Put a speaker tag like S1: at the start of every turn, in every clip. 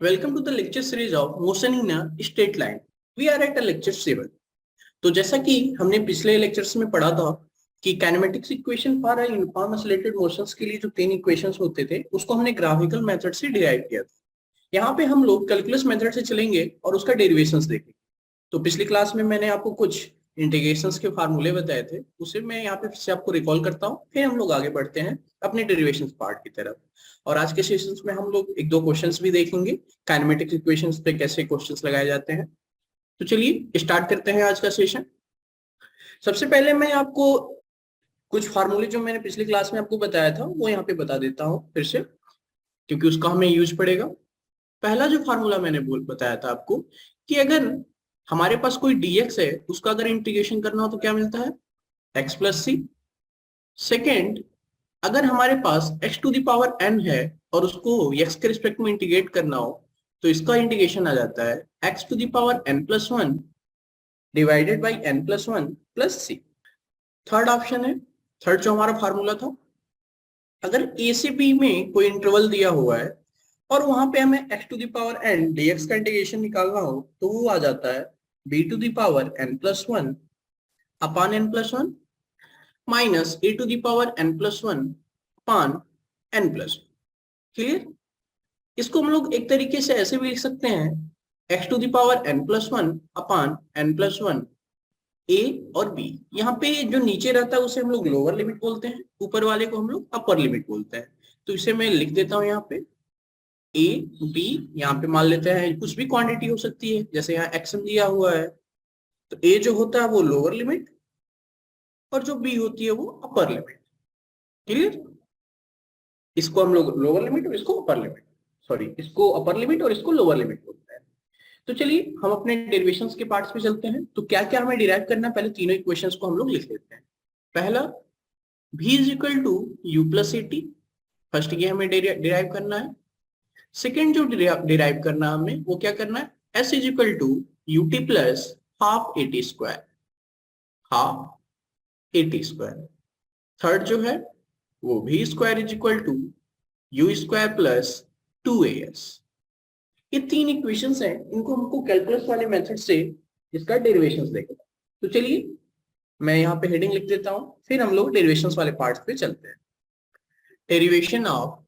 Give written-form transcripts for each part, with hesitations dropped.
S1: Welcome to the lecture series of motion in a straight line. We are at a lecture 7. तो जैसा कि हमने पिछले lectures में पढ़ा था कि kinematics equation for uniform oscillated motions के लिए जो तीन इक्वेशंस होते थे उसको हमने ग्राफिकल मेथड से डिराइव किया था। यहाँ पे हम लोग कैलकुलस मेथड से चलेंगे और उसका डेरिवेशंस देखेंगे। तो पिछली क्लास में मैंने आपको कुछ इंटीग्रेशंस के फार्मूले बताए थे, उसे मैं यहाँ पे फिर से आपको रिकॉल करता हूँ, फिर हम लोग आगे बढ़ते हैं अपने डेरिवेशंस पार्ट की तरफ। और आज के सेशंस में हम लोग एक दो क्वेश्चंस भी देखेंगे, काइनेमेटिक्स इक्वेशंस पे कैसे क्वेश्चंस लगाए जाते हैं। तो चलिए स्टार्ट करते हैं आज का सेशन। सबसे पहले मैं आपको कुछ फार्मूले जो मैंने पिछली क्लास में आपको बताया था वो यहाँ पे बता देता हूँ फिर से, क्योंकि उसका हमें यूज पड़ेगा। पहला जो फार्मूला मैंने बताया था आपको कि अगर हमारे पास कोई dx है, उसका अगर इंटीग्रेशन करना हो तो क्या मिलता है, x प्लस सी। सेकेंड, अगर हमारे पास x to the power n है और उसको x के रिस्पेक्ट में इंटीग्रेट करना हो तो इसका इंटीग्रेशन आ जाता है x to the power n plus one divided by n plus one plus C. Third option है, थर्ड जो हमारा फार्मूला था, अगर a से b में कोई इंटरवल दिया हुआ है और वहां पे हमें x to the power n dx का इंटीग्रेशन निकालना हो तो वो आ जाता है b to the power n plus one upon n plus one minus a to the power n plus one upon n plus. Clear? इसको हम लोग एक तरीके से ऐसे भी लिख सकते हैं, x to the power n plus one upon n plus one a और b। यहाँ पे जो नीचे रहता है उसे हम लोग लोअर लिमिट बोलते हैं, ऊपर वाले को हम लोग अपर लिमिट बोलते हैं। तो इसे मैं लिख देता हूँ यहाँ पे a b, यहाँ पे मान लेते हैं कुछ भी क्वांटिटी हो सकती है, जैसे यहाँ xm दिया हुआ है तो a जो होता है वो लोअर लिमिट और जो b होती है वो अपर लिमिट। क्लियर? इसको हम लोग लोअर लिमिट और इसको अपर लिमिट, सॉरी इसको अपर लिमिट और इसको लोअर लिमिट बोलते हैं। तो चलिए हम अपने डेरिवेशंस के पार्ट्स पे चलते हैं। तो क्या क्या हमें डिराइव करना है, पहले तीनों इक्वेशंस को हम लोग लिख लेते हैं। पहला v is equal to u plus a t, first ये हमें डिराइव करना है। सेकेंड जो डिराइव करना है हमें वो क्या करना है, s is equal to u t plus half a t square, half a t square. Third जो है वो v square is equal to u square plus two a s. ये तीन इक्वेशंस हैं, इनको हमको कैलकुलस वाले मेथड से इसका डेरिवेशंस देखना। तो चलिए मैं यहाँ पे हेडिंग लिख देता हूँ, फिर हम लोग डेरिवेशंस वाले पार्ट्स पे चलते हैं। डेरिवेशन ऑफ,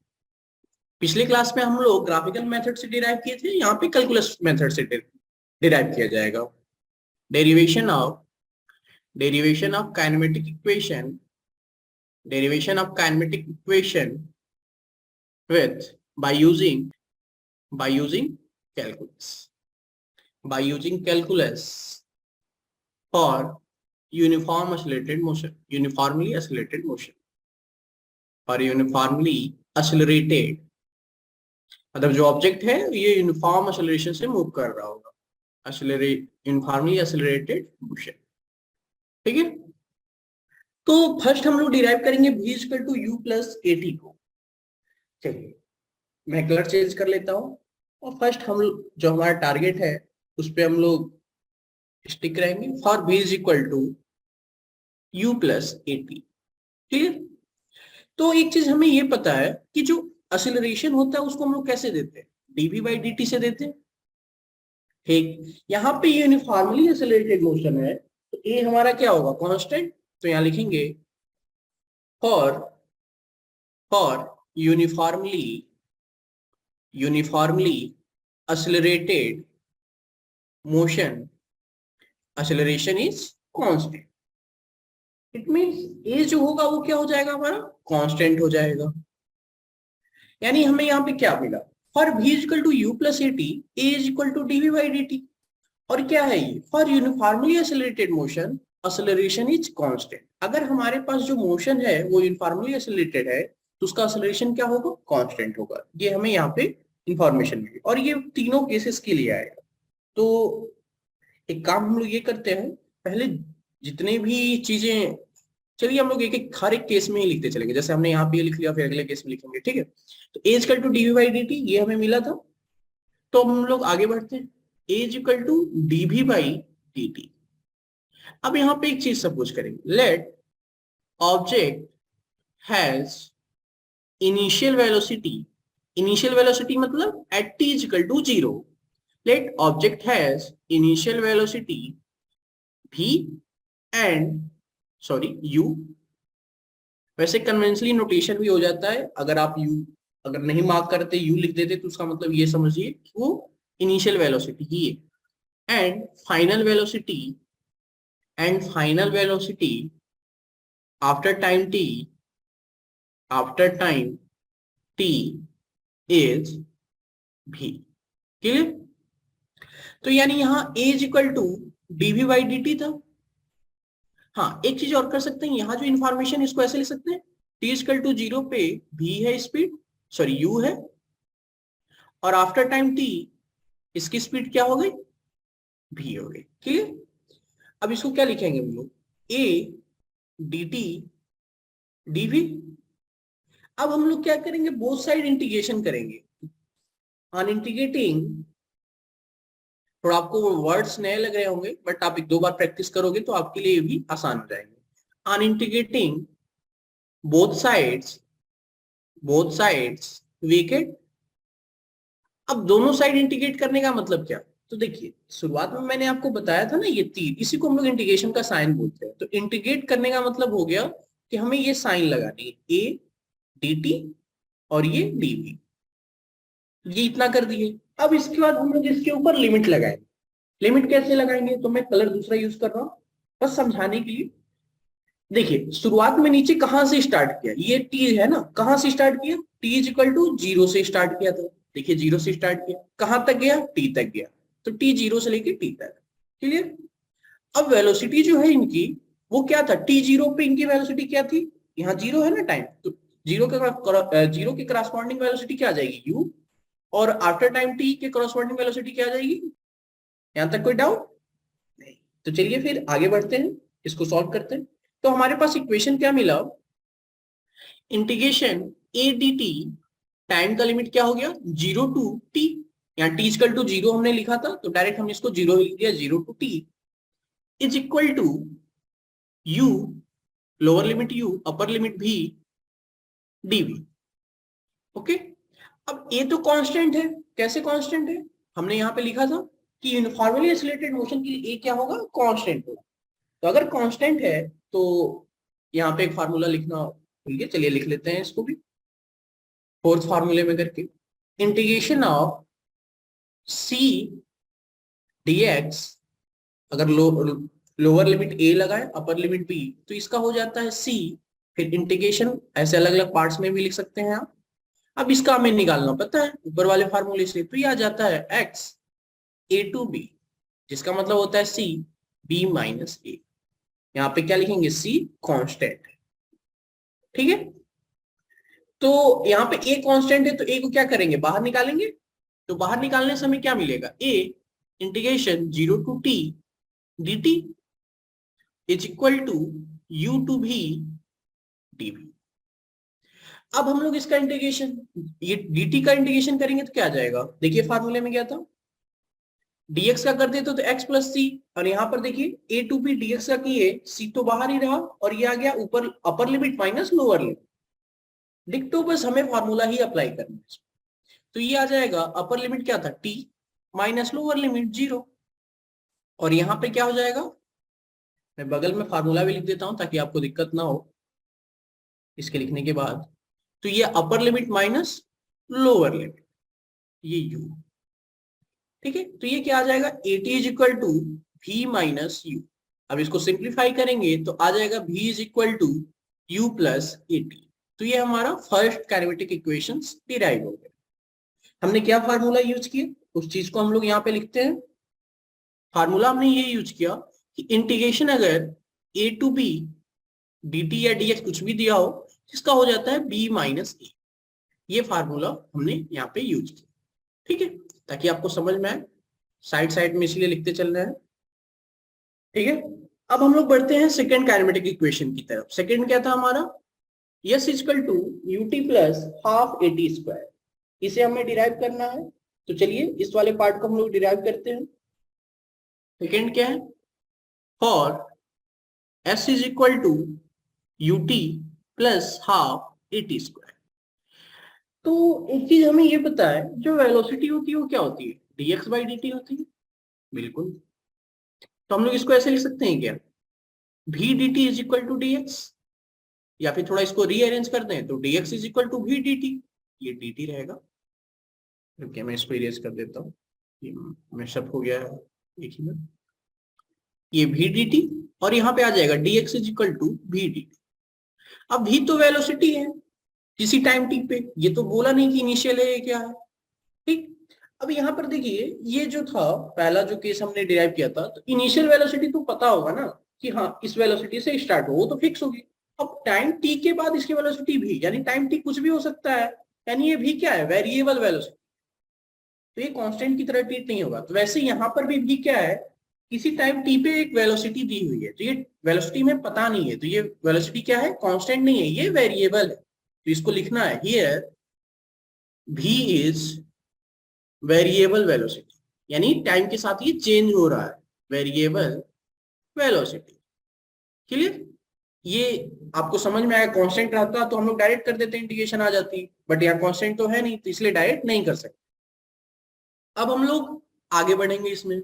S1: पिछले क्लास में हम लोग ग्राफिकल मेथड से डिराइव किए थे, यहाँ पे कैलकुलस मेथड से डिराइव किया जाएगा। Derivation of kinematic equation, derivation of kinetic equation with by using calculus for uniformly oscillated motion और यूनिफॉर्मली एक्सेलरेटेड, मतलब जो ऑब्जेक्ट है ये यूनिफॉर्म एक्सेलरेशन से मूव कर रहा होगा, यूनिफॉर्मली एक्सेलरेटेड मोशन। ठीक है? तो फर्स्ट हम लोग डिराइव करेंगे v equal to u plus a t को। चलिए मैं कलर चेंज कर लेता हूँ और फर्स्ट हम जो हमारा टारगेट है उस पे हम लोग स्टिक रहेंगे, for v is equal to u plus a t. Clear? तो एक चीज हमें ये पता है कि जो एक्सीलरेशन होता है उसको हम लोग कैसे देते हैं, dv बाई dt से देते हैं। ठीक, यहाँ पे यूनिफॉर्मली एक्सेलरेटेड मोशन है तो a हमारा क्या होगा, कांस्टेंट। तो यहाँ लिखेंगे for uniformly accelerated motion, acceleration is constant. It means a जो होगा वो क्या हो जाएगा, हमारा कांस्टेंट हो जाएगा। यानी हमें यहाँ पे क्या मिला, for v equal to u plus a t, a is equal to dv by d t. और क्या है ये, for uniformly accelerated motion acceleration is constant. अगर हमारे पास जो मोशन है वो यूनिफॉर्मली एक्सेलरेटेड है तो उसका एक्सेलरेशन क्या होगा, कांस्टेंट होगा। ये हमें यहाँ पे इंफॉर्मेशन मिली और ये तीनों केसेस के लिए आएगा। तो एक काम हम लोग ये करते हैं, पहले जितने भी चीजें, चलिए हम लोग एक एक हर एक केस में ही लिखते चलेंगे। जैसे हमने यहाँ पे लिख लिया, फिर अगले केस में लिखेंगे। ठीक है? तो a equal to dv by d t ये हमें मिला था, तो हम लोग आगे बढ़ते हैं। A equal to dv by d t. अब यहाँ पे एक चीज सपोज करेंगे, let object has initial velocity initial velocity मतलब at t is equal to 0 let object has initial velocity v and sorry u। वैसे कन्वेंशनली नोटेशन भी हो जाता है, अगर आप u अगर नहीं मार्क करते u लिख देते तो उसका मतलब ये समझिए कि वो इनिशियल वेलोसिटी ही है। And final velocity after time t is v। Clear? तो यानी यहाँ a is equal to dv by dt था। हाँ, एक चीज और कर सकते हैं, यहाँ जो इन्फॉर्मेशन इसको ऐसे लिख सकते हैं, t इज इक्वल टू 0 पे v है स्पीड, सॉरी u है, और आफ्टर टाइम t इसकी स्पीड क्या हो गई, v हो गई। क्लियर? अब इसको क्या लिखेंगे हम लोग, a dt dv। अब हम लोग क्या करेंगे, बोथ साइड इंटीग्रेशन करेंगे। ऑन इंटीग्रेटिंग, थोड़ा आपको वर्ड्स नए लग रहे होंगे बट आप एक दो बार प्रैक्टिस करोगे तो आपके लिए ये भी आसान हो जाएंगे। On integrating both sides we get. अब दोनों साइड इंटीग्रेट करने का मतलब क्या, तो देखिए शुरुआत में मैंने आपको बताया था ना, ये तीर, इसी को हम लोग इंटीग्रेशन का साइन बोलते हैं। तो इंटीग्रेट करने का मतलब हो गया कि हमें ये साइन लगानी है, ए डी टी और ये डीवी, ये इतना कर दिए। अब इसके बाद हम लोग इसके ऊपर लिमिट लगाएंगे। लिमिट कैसे लगाएंगे, तो मैं कलर दूसरा यूज कर रहा हूं बस समझाने के लिए। देखिए शुरुआत में नीचे कहां से स्टार्ट किया, ये टी है ना, कहां से स्टार्ट किया, टी इज इक्वल टू 0 से स्टार्ट किया था। देखिए 0 से स्टार्ट किया, कहां तक गया, टी तक गया। तो टी 0 से लेके टी तक। क्लियर? अब वेलोसिटी जो है इनकी, वो क्या था, टी 0 पे इनकी वेलोसिटी क्या थी, यहाँ 0 है ना टाइम, तो जीरो के करस्पॉन्डिंग वेलोसिटी क्या आ जाएगी, यू। और आफ्टर टाइम टी के करस्पॉन्डिंग वेलोसिटी क्या आ जाएगी। यहां तक कोई डाउट नहीं? तो चलिए फिर आगे बढ़ते हैं, इसको सॉल्व करते हैं। तो हमारे पास इक्वेशन क्या मिला, integration A D T, time का लिमिट क्या हो गया, 0 टू टी। यहाँ टी इक्वल टू 0 हमने लिखा था तो डायरेक्ट हमने इसको 0 लिख दिया, 0 to t is equal to u, lower limit u upper limit भी डीवी। ओके, अब ए तो कांस्टेंट है, कैसे कांस्टेंट है, हमने यहाँ पे लिखा था कि यूनिफॉर्मली एक्सिलरेटेड मोशन के लिए ए क्या होगा, कांस्टेंट होगा। तो अगर कांस्टेंट है तो यहाँ पे एक फार्मूला लिखना भूल गए, चलिए लिख लेते हैं इसको भी फोर्थ फार्मूले में करके। इंटीग्रेशन ऑफ सी डीएक्स, अगर लोअर लिमिट ए लगाए अपर लिमिट बी तो इसका हो जाता है सी, फिर इंटीग्रेशन ऐसे अलग अलग पार्ट्स में भी लिख सकते हैं आप। अब इसका हमें निकालना पता है ऊपर वाले फार्मूले से, तो ये आ जाता है एक्स ए टू बी, जिसका मतलब होता है सी बी माइनस ए। यहाँ पे क्या लिखेंगे, सी कांस्टेंट है। ठीक है, तो यहाँ पे ए कांस्टेंट है तो ए को क्या करेंगे, बाहर निकालेंगे। तो बाहर निकालने से हमें क्या मिलेगा, a integration 0 to t d t is equal to u to भी डीवी। अब हम लोग इसका इंटीग्रेशन, ये dt का इंटीग्रेशन करेंगे तो क्या आ जाएगा, देखिए फार्मूले में क्या था, dx का कर देते तो x प्लस सी, और यहाँ पर देखिए a टू बी dx का किए, c तो बाहर ही रहा और ये आ गया ऊपर upper limit minus lower limit. डिक्टो बस हमें फार्मूला ही अप्लाई करना है। तो ये आ जाएगा अपर लिमिट क्या था t माइनस लोअर लिमिट 0, और यहाँ पे क्या हो जाएगा, मैं बगल में फार्मूला भी लिख देता हूं ताकि आपको दिक्कत ना हो इसके लिखने के बाद। तो ये upper limit minus lower limit, ये u। ठीक है, तो ये क्या आ जाएगा, a t is equal to v minus u. अब इसको सिंप्लीफाई करेंगे तो आ जाएगा v is equal to u plus a t. तो ये हमारा फर्स्ट कैरेमेटिक इक्वेशन डिराइव हो गया। हमने क्या फार्मूला यूज किया, उस चीज को हम लोग यहाँ पे लिखते हैं। फार्मूला हमने ये यूज किया कि इंटीग्रेशन अगर ए टू बी डी टी या डी एक्स कुछ भी दिया हो, इसका हो जाता है बी माइनस ए। ये फार्मूला हमने यहाँ पे यूज किया। ठीक है, ताकि आपको समझ में आए, साइड साइड में इसलिए लिखते चल रहे हैं। ठीक है, अब हम लोग बढ़ते हैं सेकेंड काइनेमेटिक इक्वेशन की तरफ। सेकेंड क्या था हमारा, s equal to u t plus half a t square, इसे हमें डिराइव करना है। तो चलिए इस वाले पार्ट को हम लोग डिराइव करते हैं। सेकेंड क्या है, for s is equal to u t plus half a t square. तो एक चीज हमें ये पता है, जो वेलोसिटी होती है वो क्या होती है, dx बाई dt होती है। बिल्कुल। तो हम लोग इसको ऐसे लिख सकते हैं क्या, v dt is equal to dx, या फिर थोड़ा इसको रीअरेंज कर दें तो dx is equal to v dt, ये dt रहेगा। ओके, मैं इसको इरेज कर देता हूँ, ये मैशअप हो गया है एक ही में। ये v dt और यहाँ पे आ जाएगा dx is equal to v dt। अब v तो वेलोसिटी है किसी टाइम टी पे, ये तो बोला नहीं कि इनिशियल है ये क्या है, ठीक। अब यहाँ पर देखिए, ये जो था पहला जो केस हमने डिराइव किया था, तो इनिशियल वेलोसिटी तो पता होगा ना कि हाँ इस वेलोसिटी से स्टार्ट हो, वो तो फिक्स होगी। अब टाइम टी के बाद इसकी वेलोसिटी भी, यानी टाइम टी कुछ भी हो सकता है, यानी ये भी क्या है, वेरिएबल वेलोसिटी, तो ये कांस्टेंट की तरह ट्रीट नहीं होगा। तो वैसे यहाँ पर भी क्या है, किसी टाइम टी पे एक वेलोसिटी दी हुई है, तो ये वेलोसिटी में पता नहीं है, तो ये वेलोसिटी क्या है, कांस्टेंट नहीं है, ये वेरिएबल है। तो इसको लिखना है here v is variable velocity, यानी टाइम के साथ ये चेंज हो रहा है, वेरिएबल वेलोसिटी। क्लियर, ये आपको समझ में आया। कांस्टेंट रहता तो हम लोग डायरेक्ट कर देते, इंटीग्रेशन आ जाती, बट यहाँ कांस्टेंट तो है नहीं, तो इसलिए डायरेक्ट नहीं कर सकते। अब हम लोग आगे बढ़ेंगे इसमें।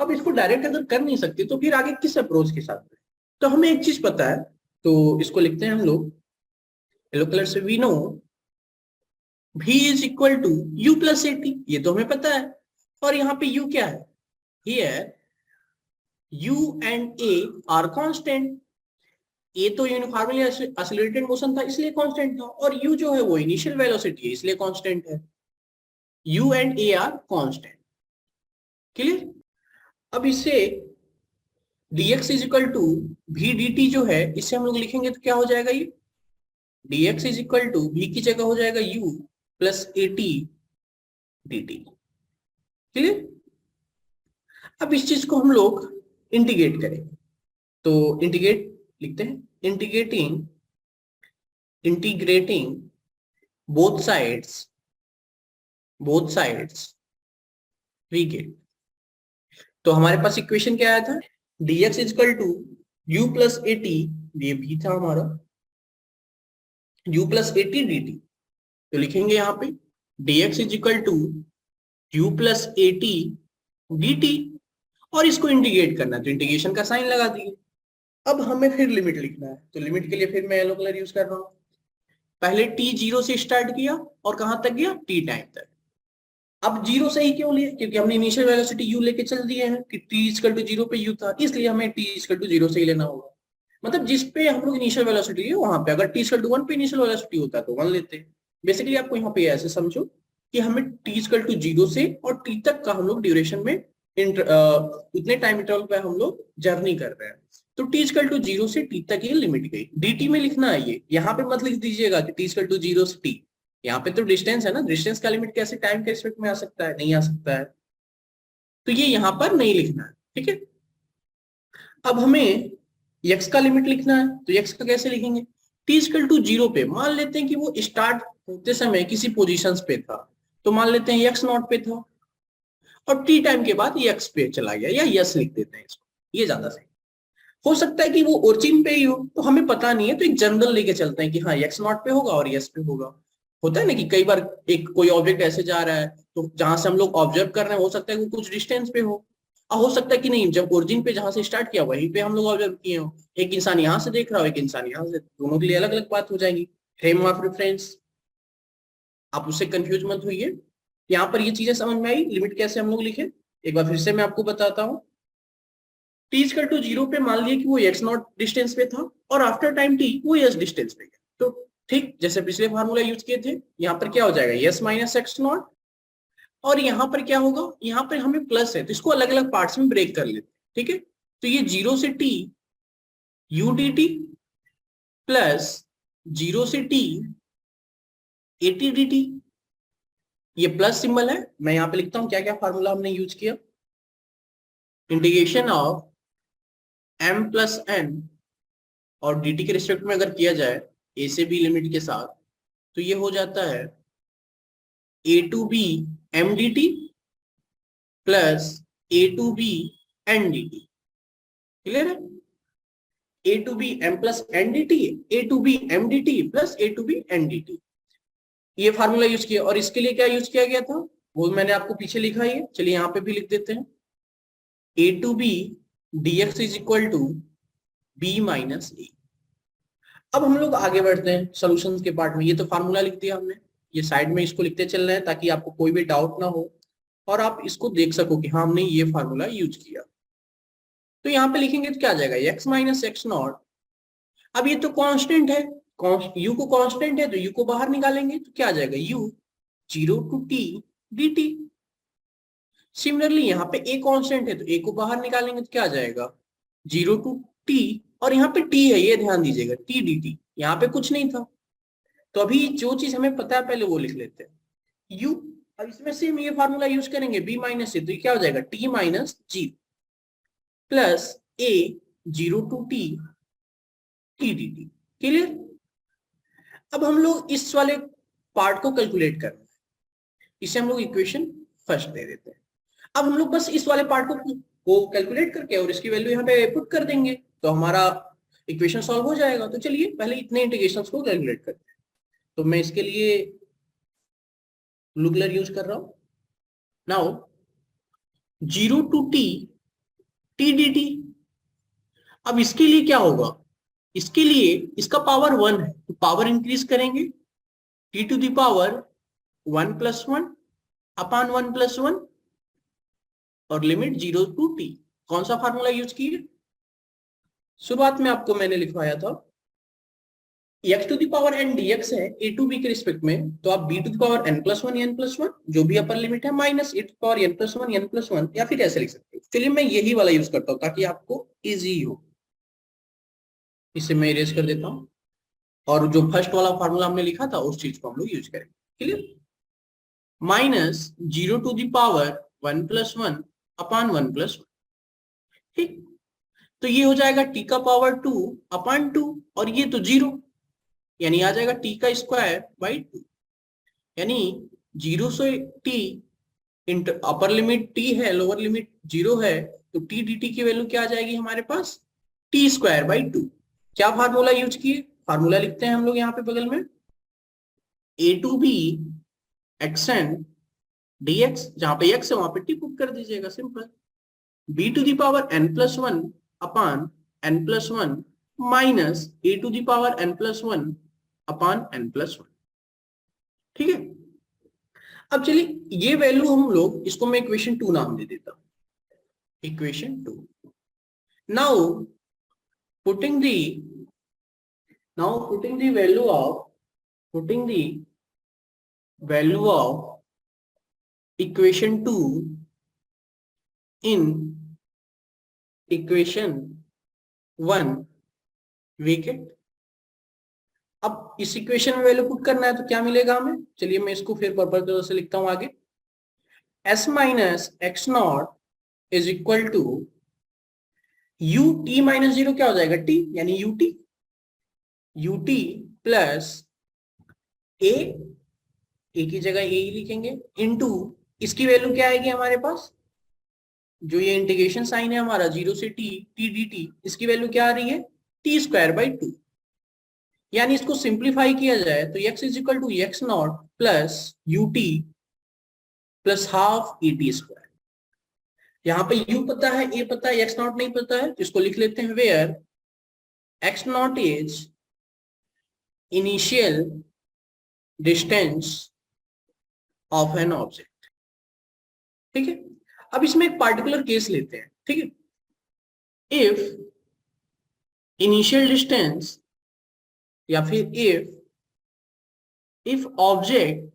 S1: अब इसको डायरेक्ट अगर कर नहीं सकते तो फिर आगे किस अप्रोच के साथ बढ़े? तो हमें एक चीज पता है, तो इसको लिखते हैं हम लोग येलो कलर से, we know v is equal to u plus a t, ये तो हमें पता है। और यहाँ पे u क्या है, here u and a are constant. A तो यूनिफॉर्मली एक्सेलरेटेड मोशन था इसलिए कांस्टेंट था, और u जो है वो इनिशियल वेलोसिटी है इसलिए कांस्टेंट है। u and a are constant. Clear. अब इससे dx is equal to v dt जो है, इससे हम लोग लिखेंगे तो क्या हो जाएगा, ये dx is equal to v की जगह हो जाएगा u plus a t dt। Clear. अब इस चीज को हम लोग इंटीग्रेट करेंगे, तो इंटीग्रेट लिखते हैं, integrating integrating both sides we get. तो हमारे पास इक्वेशन क्या आया था, dx is equal to u plus a t, ये भी था हमारा u plus a t d t. तो लिखेंगे यहाँ पे dx is equal to u plus a t d t, और इसको इंटीग्रेट करना है तो इंटीग्रेशन का साइन लगा दिए। अब हमें फिर लिमिट लिखना है, तो लिमिट के लिए फिर मैं येलो कलर यूज कर रहा हूँ। पहले t जीरो से स्टार्ट किया और कहां तक गया, t टाइम तक। अब जीरो से ही क्यों लिए, क्योंकि हमने इनिशियल वेलोसिटी u लेके चल दिए हैं कि t इक्वल टू जीरो पे u था, इसलिए हमें t इक्वल टू जीरो से ही लेना होगा। मतलब जिस पे हम लोग इनिशियल वेलोसिटी है वहां पे, अगर t इक्वल टू वन पे इनिशियल वेलोसिटी होता तो वन लेते। बेसिकली आपको यहाँ पे ऐसे समझो कि हमें t इक्वल टू जीरो से और t तक का हम लोग ड्यूरेशन में उतने टाइम इंटरवल पे हम लोग जर्नी कर रहे हैं, तो t इक्वल टू जीरो से t तक ये लिमिट गई। dt में लिखना है, ये यहाँ पे मत लिख दीजिएगा कि t इक्वल टू जीरो से t, यहाँ पे तो डिस्टेंस है ना, डिस्टेंस का लिमिट कैसे टाइम के रिस्पेक्ट में आ सकता है, नहीं आ सकता है, तो ये यहाँ पर नहीं लिखना है। ठीक है। अब हमें x का लिमिट लिखना है, तो x का कैसे लिखेंगे, t इक्वल टू जीरो पे मान लेते हैं कि वो स्टार्ट होते समय किसी पोजीशन पे था, तो मान लेते हैं x नॉट पे था, और t टाइम के बाद ये x पे चला गया, या यस लिख देते हैं इसको, ये ज्यादा सही। हो सकता है कि वो ओरिजिन पे ही हो, तो हमें पता नहीं है, तो एक जनरल लेके चलते हैं कि हाँ x नॉट पे होगा और यस पे होगा। होता है ना कि कई बार एक कोई ऑब्जेक्ट ऐसे जा रहा है, तो जहां से हम लोग ऑब्जर्व कर रहे हैं हो सकता है वो कुछ डिस्टेंस पे हो, और हो सकता है कि नहीं, जब ओरिजिन पे जहां से स्टार्ट किया वहीं पे हम लोग ऑब्जर्व किए हो, एक इंसान यहाँ से देख रहा हो एक इंसान यहाँ से, दोनों के लिए अलग अलग बात हो जाएगी। फ्रेम ऑफ रेफरेंस, आप उससे कंफ्यूज मत होइए। यहाँ पर ये चीजें समझ में आई, लिमिट कैसे हम लोग लिखे, एक बार फिर से मैं आपको बताता हूँ। टी इक्वल टू जीरो पे मान लिया कि वो एक्स नॉट डिस्टेंस पे था, और आफ्टर टाइम टी वो एस डिस्टेंस पे गया, तो ठीक जैसे पिछले फार्मूला यूज किए थे, यहाँ पर क्या हो जाएगा, एस माइनस एक्स नॉट, और यहाँ पर क्या होगा, यहाँ पर हमें प्लस है तो इसको अलग अलग पार्ट्स में ब्रेक कर लेते हैं। ठीक है, तो ये जीरो से t u d t plus zero से t a t d t, ये प्लस सिंबल है। मैं यहाँ पे लिखता हूँ क्या क्या फार्मूला हमने यूज किया, integration of m plus n, और dt के रिस्पेक्ट में अगर किया जाए a से b लिमिट के साथ, तो ये हो जाता है a to b m dt plus a to b n dt। Clear है, a to b m plus n dt, a to b m dt plus a to b n dt। ये formula use किया, और इसके लिए क्या use किया गया था वो मैंने आपको पीछे लिखा है, चलिए यहाँ पे भी लिख देते हैं। A to b dx is equal to b minus a. अब हम लोग आगे बढ़ते हैं सॉल्यूशंस के पार्ट में। ये तो फार्मूला लिख दिया हमने, ये साइड में इसको लिखते चल रहे हैं ताकि आपको कोई भी डाउट ना हो और आप इसको देख सको कि हाँ हमने ये फार्मूला यूज किया। तो यहाँ पे लिखेंगे तो क्या आ जाएगा, x माइनस एक्स नॉट। अब ये तो कांस्टेंट है, u को कांस्टेंट है तो u को बाहर निकालेंगे तो क्या आ जाएगा, u 0 to t dt। Similarly यहाँ पे a कांस्टेंट है तो a को बाहर निकालेंगे तो क्या आ जाएगा, 0 टू t, और यहाँ पे t है, ये ध्यान दीजिएगा, t dt। यहाँ पे कुछ नहीं था तो अभी जो चीज हमें पता है पहले वो लिख लेते हैं, u। अब इसमें से हम ये फार्मूला यूज करेंगे b माइनस ए, तो ये क्या हो जाएगा, t minus g plus a 0 to t t dt। Clear. अब हम लोग इस वाले पार्ट को कैलकुलेट करना है, इसे हम लोग इक्वेशन फर्स्ट दे देते हैं। अब हम लोग बस इस वाले पार्ट को कैलकुलेट करके और इसकी वैल्यू यहाँ पे पुट कर देंगे तो हमारा इक्वेशन सॉल्व हो जाएगा। तो चलिए पहले इतने इंटीग्रेशंस को कैलकुलेट करते हैं। तो मैं इसके लिए लुगलर यूज कर रहा हूं। Now 0 to t t dt। अब इसके लिए क्या होगा, इसके लिए इसका पावर 1 है तो पावर इंक्रीज करेंगे, t to the power 1 plus 1 upon 1 plus 1 और लिमिट 0 टू t। कौन सा फार्मूला यूज किए, शुरुआत में आपको मैंने लिखवाया था x to the power n dx है a टू b के रिस्पेक्ट में, तो आप b to the power n plus 1 n plus 1 जो भी अपर लिमिट है minus a to the power n plus 1 n plus 1, या फिर ऐसे लिख सकते हो। चलिए मैं यही वाला यूज करता हूं ताकि आपको इजी हो। इसे मैं इरेज कर देता हूं और जो फर्स्ट वाला फार्मूला हमने लिखा था उस चीज को हम लोग यूज करेंगे। Clear. Minus 0 to the power 1 plus 1 upon 1 plus 1। ठीक, तो ये हो जाएगा t का पावर 2 अपान 2 और ये तो 0, यानी आ जाएगा t का स्क्वायर बाई 2, यानी 0 से t inter upper limit t है, लोअर लिमिट 0 है, तो t dt की वैल्यू क्या आ जाएगी हमारे पास, t स्क्वायर बाई 2। क्या फार्मूला यूज किए, फार्मूला लिखते हैं हम लोग यहाँ पे बगल में, a to b x n dx, जहां पे x है वहां पे t पुट कर दीजिएगा, simple. b to the power n plus 1 upon n plus 1 minus a to the power n plus 1 upon n plus 1। ठीक है। अब चलिए ये वैल्यू हम लोग, इसको मैं इक्वेशन 2 नाम दे देता हूं, equation 2। Now putting the value of equation 2 in equation 1 bracket. अब इस इक्वेशन में वैल्यू पुट करना है तो क्या मिलेगा हमें, चलिए मैं इसको फिर पर्पल कलर से लिखता हूं आगे। s minus x naught is equal to u t minus 0 क्या हो जाएगा t, यानी ut प्लस a की जगह a ही लिखेंगे, इनटू इसकी वैल्यू क्या आएगी हमारे पास, जो ये इंटीग्रेशन साइन है हमारा 0 से t dt, इसकी वैल्यू क्या आ रही है, t स्क्वायर बाई 2। यानी इसको सिंप्लीफाई किया जाए तो x is equal to x naught plus ut plus half a t square. यहाँ पे u पता है, a पता है, x नॉट नहीं पता है, तो इसको लिख लेते हैं where x naught is initial distance of an object. ठीक है। अब इसमें एक पार्टिकुलर केस लेते हैं, ठीक है। इफ इनिशियल डिस्टेंस या फिर if object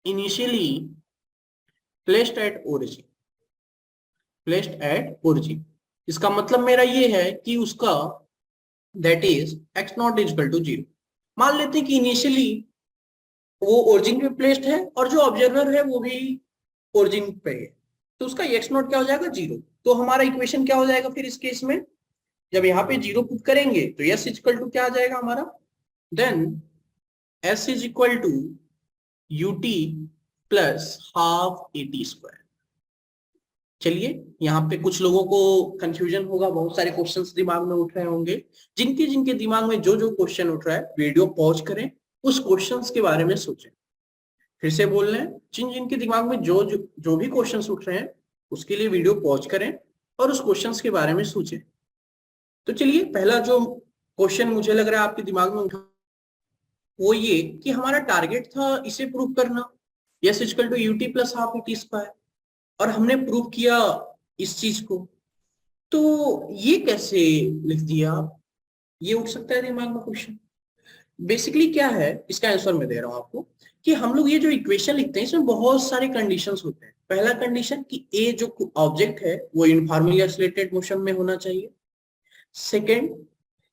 S1: initially placed at origin, इसका मतलब मेरा ये है कि उसका that is x naught is equal to 0। मान लेते हैं कि इनिशियली वो ओरिजिन पे प्लेस्ड है और जो ऑब्जर्वर है वो भी ओरिजिन पे है, तो उसका एक्स नॉट क्या हो जाएगा, 0। तो हमारा इक्वेशन क्या हो जाएगा फिर इस केस में, जब यहाँ पे 0 पुट करेंगे तो s इज इक्वल टू क्या आ जाएगा हमारा, then s is equal to ut plus half a t square. चलिए यहाँ पे कुछ लोगों को कंफ्यूजन होगा, बहुत सारे क्वेश्चंस दिमाग में उठ रहे होंगे। जिनके जिनके दिमाग में जो जो क्वेश्चन उठ रहा है वीडियो पॉज करें उस क्वेश्चंस के बारे में सोचें। फिर से बोल रहे हैं, जिन जिनके दिमाग में जो भी क्वेश्चंस उठ रहे हैं उसके लिए वीडियो पॉज करें और उस क्वेश्चंस के बारे में सोचें। तो चलिए, पहला जो क्वेश्चन मुझे लग रहा है आपके दिमाग में उठा, वो ये कि हमारा टारगेट था इसे प्रूव करना, s equal to ut plus half at square, और हमने प्रूव किया इस चीज को। तो ये कैसे लिख दिया आप? ये उठ सकता है दिमाग में क्वेश्चन। बेसिकली क्या है, इसका आंसर मैं दे रहा हूं आपको, कि हम लोग ये जो इक्वेशन लिखते हैं इसमें बहुत सारे कंडीशंस होते हैं। पहला कंडीशन कि ए जो ऑब्जेक्ट है वो यूनिफॉर्मली एक्सीलरेटेड मोशन में होना चाहिए। सेकंड,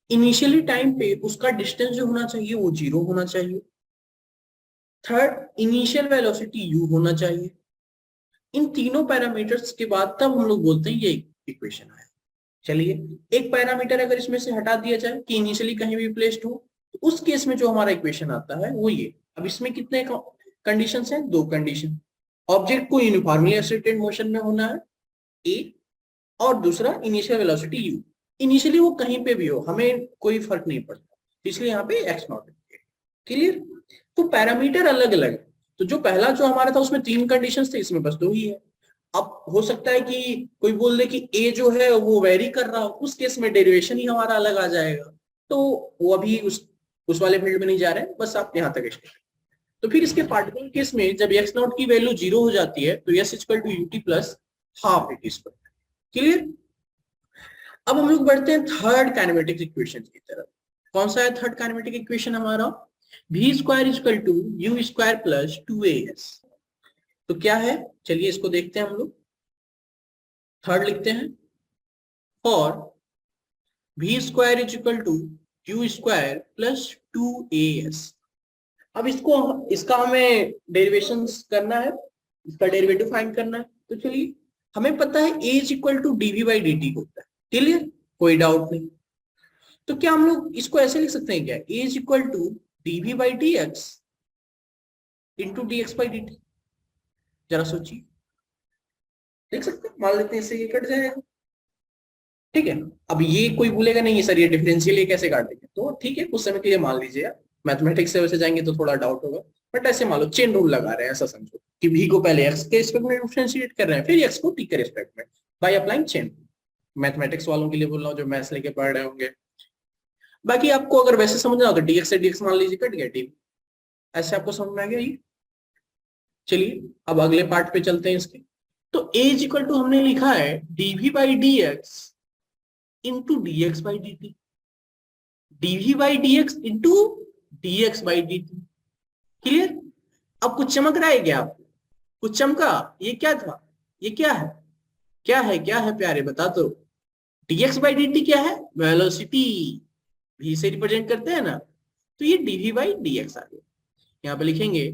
S1: इनिशियली टाइम पे उसका डिस्टेंस जो होना चाहिए वो 0 होना चाहिए। थर्ड, इनिशियल वेलोसिटी u होना चाहिए। इन तीनों पैरामीटर्स के बाद तब हम लोग बोलते हैं ये इक्वेशन आया। चलिए, एक पैरामीटर अगर इसमें से हटा दिया जाए कि इनिशियली कहीं भी प्लेस्ड हो, तो उस केस में जो हमारा इक्वेशन आता है वो ये। अब इसमें कितने कंडीशंस हैं? दो कंडीशन। ऑब्जेक्ट को यूनिफॉर्मली एक्सीलरेटेड मोशन में होना है ए, और दूसरा इनिशियल वेलोसिटी यू। इनिशियली वो कहीं पे भी हो, हमें कोई फर्क नहीं पड़ता, इसलिए यहाँ पे एक्स नॉट। क्लियर? तो पैरामीटर अलग अलग है। तो जो पहला जो हमारा था उसमें तीन कंडीशंस थे, इसमें बस दो ही है। अब हो सकता है कि कोई बोल दे कि ए जो है वो वेरी कर रहा हो, उस केस में डेरिवेशन ही हमारा अलग आ जाएगा। तो वो अभी उस वाले फील्ड में नहीं जा रहे हैं, बस आप यहाँ तक स्टे। तो फिर इसके पार्टिकुलर केस में जब एक्स नॉट की वैल्यू 0 हो जाती है तो s equal to ut plus half at square. Clear? अब हम लोग बढ़ते हैं थर्ड काइनेमेटिक इक्वेशन की तरफ। कौन सा है थर्ड काइनेमेटिक इक्वेशन हमारा? v square equal to u square plus 2as। तो क्या है, चलिए इसको देखते हैं हम लोग। थर्ड लिखते हैं, और v square is equal to u square plus 2as। अब इसका हमें डेरिवेशन करना है, इसका डेरिवेटिव फाइंड करना है। तो चलिए, हमें पता है a is equal to dv by d t होता है। क्लियर? कोई डाउट नहीं। तो क्या हम लोग इसको ऐसे लिख सकते हैं क्या, a is equal to dv by d x into d x by d t? जरा सोचिए, देख सकते हैं, मान लेते हैं इससे ये कट जाएगा। ठीक है, अब ये कोई बोलेगा नहीं सर ये डिफरेंशियल ये कैसे काट देंगे, तो ठीक है कुछ समय के लिए मान लीजिए आप। मैथमेटिक्स से वैसे जाएंगे तो थोड़ा डाउट होगा, बट ऐसे मान लो चेन रूल लगा रहे हैं, ऐसा समझो कि v को पहले x के रिस्पेक्ट में डिफरेंशिएट कर रहे हैं, फिर x को t के रिस्पेक्ट में, बाय अप्लाइंग चेन। मैथमेटिक्स वालों के लिए बोल रहा हूँ जो मैथ्स लेके पढ़ रहे होंगे। बाकी आपको अगर वैसे समझना हो तो dx से dx मान लीजिए कट गया डी। ऐसे आपको समझ में आ गया ये? चलिए अब अगले पार्ट पे चलते हैं इसके। तो a इज इक्वल टू हमने लिखा है dv by dx into dx by dt, dv by dx into dx by dt। Clear? अब कुछ चमक रहा है क्या आपको? कुछ चमका? ये क्या था? ये क्या है? क्या है? क्या है प्यारे, बता दो। dx बाई dt क्या है? वेलोसिटी, v से रिप्रेजेंट करते हैं ना, तो ये dv बाई dx आ गया। यहाँ पे लिखेंगे,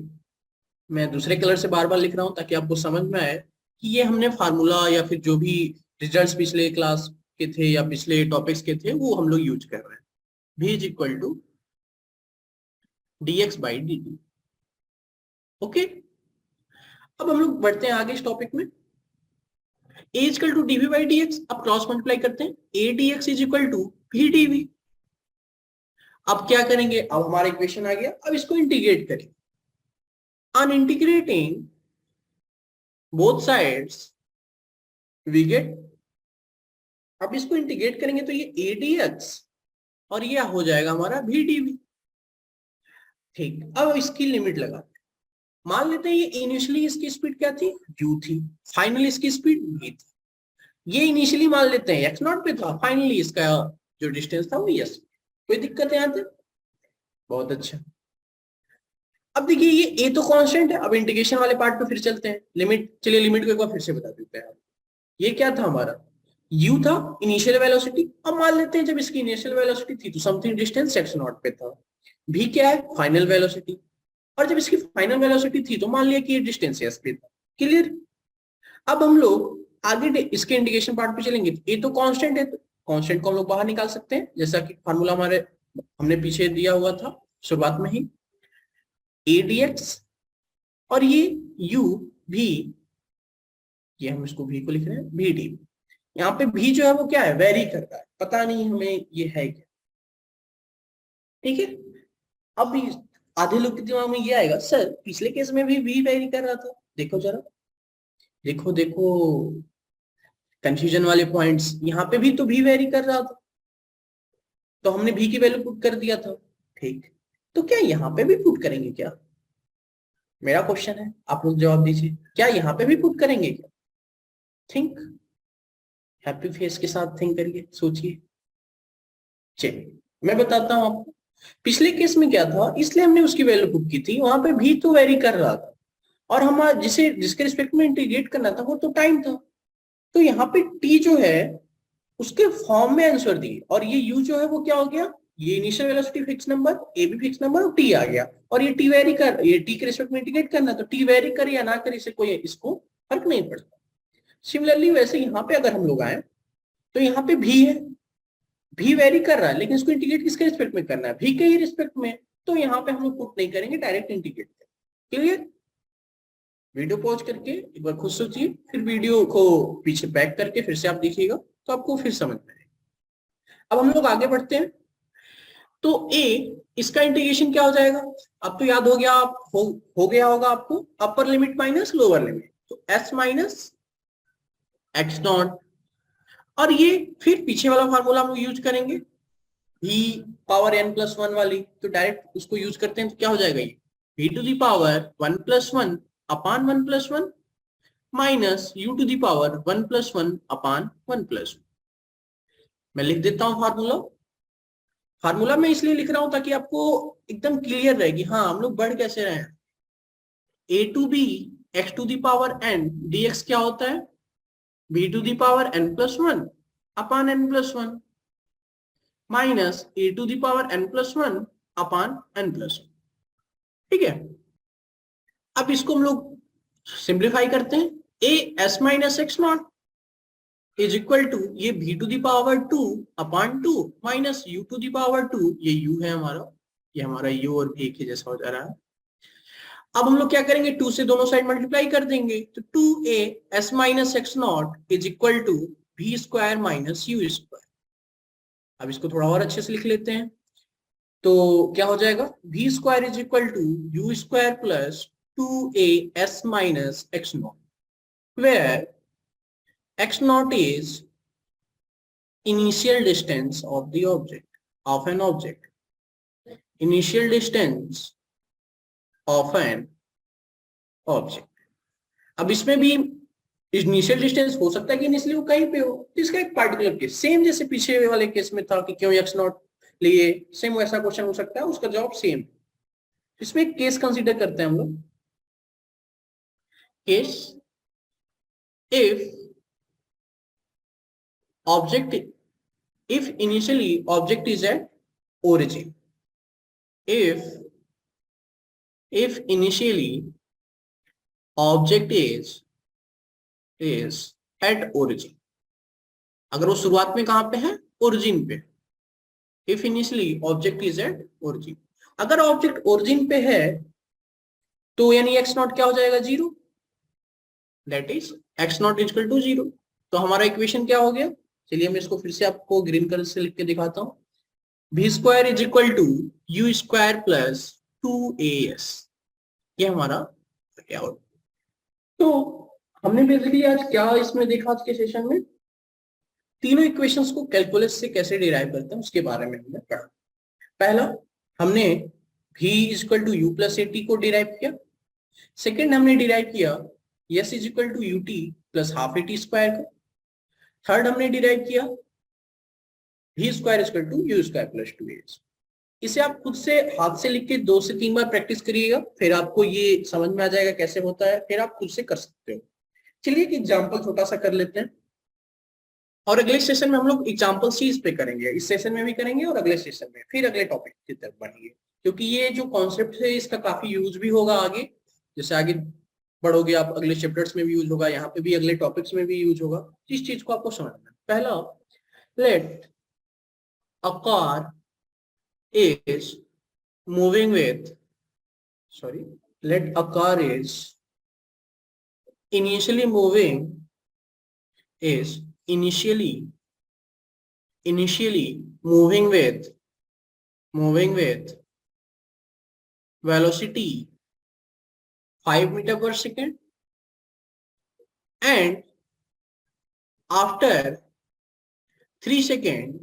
S1: मैं दूसरे कलर से बार बार लिख रहा हूं ताकि आपको समझ में आए कि ये हमने फार्मूला या फिर जो भी रिजल्ट्स पिछले क्लास के थे या पिछले टॉपिक्स के थे वो हम लोग यूज कर रहे हैं। v is equal to dx by dt। Okay, अब हम लोग बढ़ते हैं आगे इस टॉपिक में। a is equal to dv by dx, अब क्रॉस मल्टीप्लाई करते हैं, a dx is equal to v dv। अब क्या करेंगे, अब हमारा इक्वेशन आ गया, अब इसको इंटीग्रेट करें। On integrating both sides we get, अब इसको इंटीग्रेट करेंगे तो ये a dx और ये हो जाएगा हमारा v dv। ठीक, अब इसकी लिमिट लगाते हैं। मान लेते हैं ये इनिशियली इसकी स्पीड क्या थी? u थी, फाइनली इसकी स्पीड v थी। ये इनिशियली मान लेते हैं x नॉट पे था, फाइनली इसका जो डिस्टेंस था वो s। कोई दिक्कत है यहाँ पे? बहुत अच्छा। अब देखिए ये a तो कांस्टेंट है। अब इंटीग्रेशन वाले पार्ट पे फिर चलते हैं। लिमिट, चलिए लिमिट को एक बार फिर से बता देते हैं। ये क्या था हमारा? u था इनिशियल वेलोसिटी। अब मान लेते हैं जब इसकी इनिशियल वेलोसिटी थी तो समथिंग डिस्टेंस x नॉट पे था। v क्या है? Final velocity. और जब इसकी फाइनल वेलोसिटी थी तो मान लिया कि ये डिस्टेंस s पे था। क्लियर? अब हम लोग आगे इसके इंटीग्रेशन पार्ट पे चलेंगे। a तो कांस्टेंट है, तो कांस्टेंट को हम लोग बाहर निकाल सकते हैं, जैसा कि फार्मूला हमारे हमने पीछे दिया हुआ था शुरुआत में ही, a dx, और ये u भी, ये हम इसको v को लिख रहे हैं v dv। यहाँ पे v जो है वो क्या है? वेरी कर रहा है, पता नहीं हमें ये है क्या। ठीक है, अब आधे लोग के दिमाग में ये आएगा, सर पिछले केस में भी v वेरी कर रहा था। देखो जरा, देखो देखो, कंफ्यूजन वाले पॉइंट्स, यहाँ पे भी तो v वेरी कर रहा था, तो हमने v की वैल्यू पुट कर दिया था। ठीक, तो क्या यहाँ पे भी पुट करेंगे क्या? मेरा क्वेश्चन है, आप लोग जवाब दीजिए, क्या यहाँ पे भी पुट करेंगे क्या? थिंक, हैप्पी फेस के साथ थिंक करिए, सोचिए। चलिए मैं बताता हूं आपको, पिछले केस में क्या था, इसलिए हमने उसकी वैल्यू पुट की थी, वहां पे भी तो वेरी कर रहा था, और हमारा जिसे जिसके रिस्पेक्ट में इंटीग्रेट करना था वो तो टाइम था। तो यहाँ पे टी जो है उसके फॉर्म में आंसर दी, और ये यू जो है वो क्या हो गया, ये इनिशियल वेलोसिटी फिक्स नंबर, ए भी फिक्स नंबर, और टी आ गया, और ये टी वेरी कर, ये टी के रिस्पेक्ट में इंटीग्रेट करना, तो टी वेरी करे या ना करे, इससे कोई इसको फर्क नहीं पड़ता। सिमिलरली वैसे यहाँ पे अगर हम लोग आए, तो यहाँ पे भी है, भी वेरी कर रहा है, लेकिन इसको इंटीग्रेट किसके रिस्पेक्ट में करना है, भी के ही रिस्पेक्ट में, तो यहाँ पे हम लोग पुट नहीं करेंगे, डायरेक्ट इंटीग्रेट करेंगे। क्लियर? वीडियो पॉज करके एक बार खुद सोचिए, फिर वीडियो को पीछे बैक करके फिर से आप देखिएगा, तो आपको फिर समझ में आएगा। अब हम लोग आगे बढ़ते हैं, तो ए, इसका इंटीग्रेशन क्या हो जाएगा, अब तो याद हो गया, आप हो गया होगा आपको, अपर लिमिट माइनस लोअर लिमिट, तो एस माइनस एक्स नॉट, और ये फिर पीछे वाला फार्मूला हम यूज करेंगे, v power n plus one वाली, तो डायरेक्ट उसको यूज करते हैं, तो क्या हो जाएगा ये, v to the power one plus one upon one plus one minus u to the power one plus one upon one plus one. मैं लिख देता हूं फार्मूला, फार्मूला मैं इसलिए लिख रहा हूं ताकि आपको एकदम क्लियर रहे कि हाँ हम लोग बढ़ कैसे रहे हैं। a to b x to the power n dx क्या होता है, b to the power n plus one upon n plus one minus a to the power n plus one upon n plus one. ठीक है, अब इसको हम लोग simplify करते हैं, a s minus x naught is equal to ये v to the power two upon two minus u to the power two, ये u है हमारा, ये हमारा u और v के जैसा हो जा रहा है। अब हम लोग क्या करेंगे, टू से दोनों साइड मल्टीप्लाई कर देंगे, तो two a s minus x naught is equal to v square minus u square. अब इसको थोड़ा और अच्छे से लिख लेते हैं, तो क्या हो जाएगा, v square is equal to u square plus two a s minus x naught, where x naught is initial distance of the object, of an object, initial distance of an object। अब इसमें भी initial distance हो सकता है कि initially वो कहीं पे हो, तो इसका एक पार्टिकुलर केस, सेम जैसे पीछे वाले केस में था कि क्यों एक्स नॉट लिए, सेम वैसा क्वेश्चन हो सकता है, उसका जवाब सेम। इसमें एक केस कंसीडर करते हैं हम लोग, case if object, if initially object is at origin, if initially object is at origin, अगर वो शुरुआत में कहां पे है, ओरिजिन पे, if initially object is at origin, अगर ऑब्जेक्ट ओरिजिन पे है तो यानी x नॉट क्या हो जाएगा, zero, that is x naught equal to zero. तो हमारा इक्वेशन क्या हो गया, चलिए मैं इसको फिर से आपको ग्रीन कलर से लिख के दिखाता हूँ, v square is equal to u square plus two a s, ये हमारा क्या हो। तो हमने बेसिकली आज क्या इसमें देखा, आज के सेशन में तीनों इक्वेशंस को कैलकुलस से कैसे डिराइव करते हैं उसके बारे में हमने पढ़ा। पहला हमने v is equal to u plus a t को डिराइव किया, सेकेंड हमने डिराइव किया s is equal to u t plus half a t square का, थर्ड हमने डिराइव किया v square is equal to u square plus two a. इसे आप खुद से हाथ से लिख के 2 से 3 बार प्रैक्टिस करिएगा, फिर आपको ये समझ में आ जाएगा कैसे होता है, फिर आप खुद से कर सकते हो। चलिए एक एग्जांपल छोटा सा कर लेते हैं, और अगले सेशन में हम लोग एग्जांपल सीज पे करेंगे, इस सेशन में भी करेंगे और अगले सेशन में फिर अगले टॉपिक की तरफ बढ़ेंगे, क्योंकि ये जो कॉन्सेप्ट है इसका काफी यूज भी होगा आगे, जैसे आगे बढ़ोगे आप अगले चैप्टर्स में भी यूज होगा, यहाँ पे भी अगले टॉपिक्स में भी यूज होगा, इस चीज को आपको समझना। पहला, let a car is moving with, let a car is initially moving, is initially moving with velocity 5 meter per second, and after 3 seconds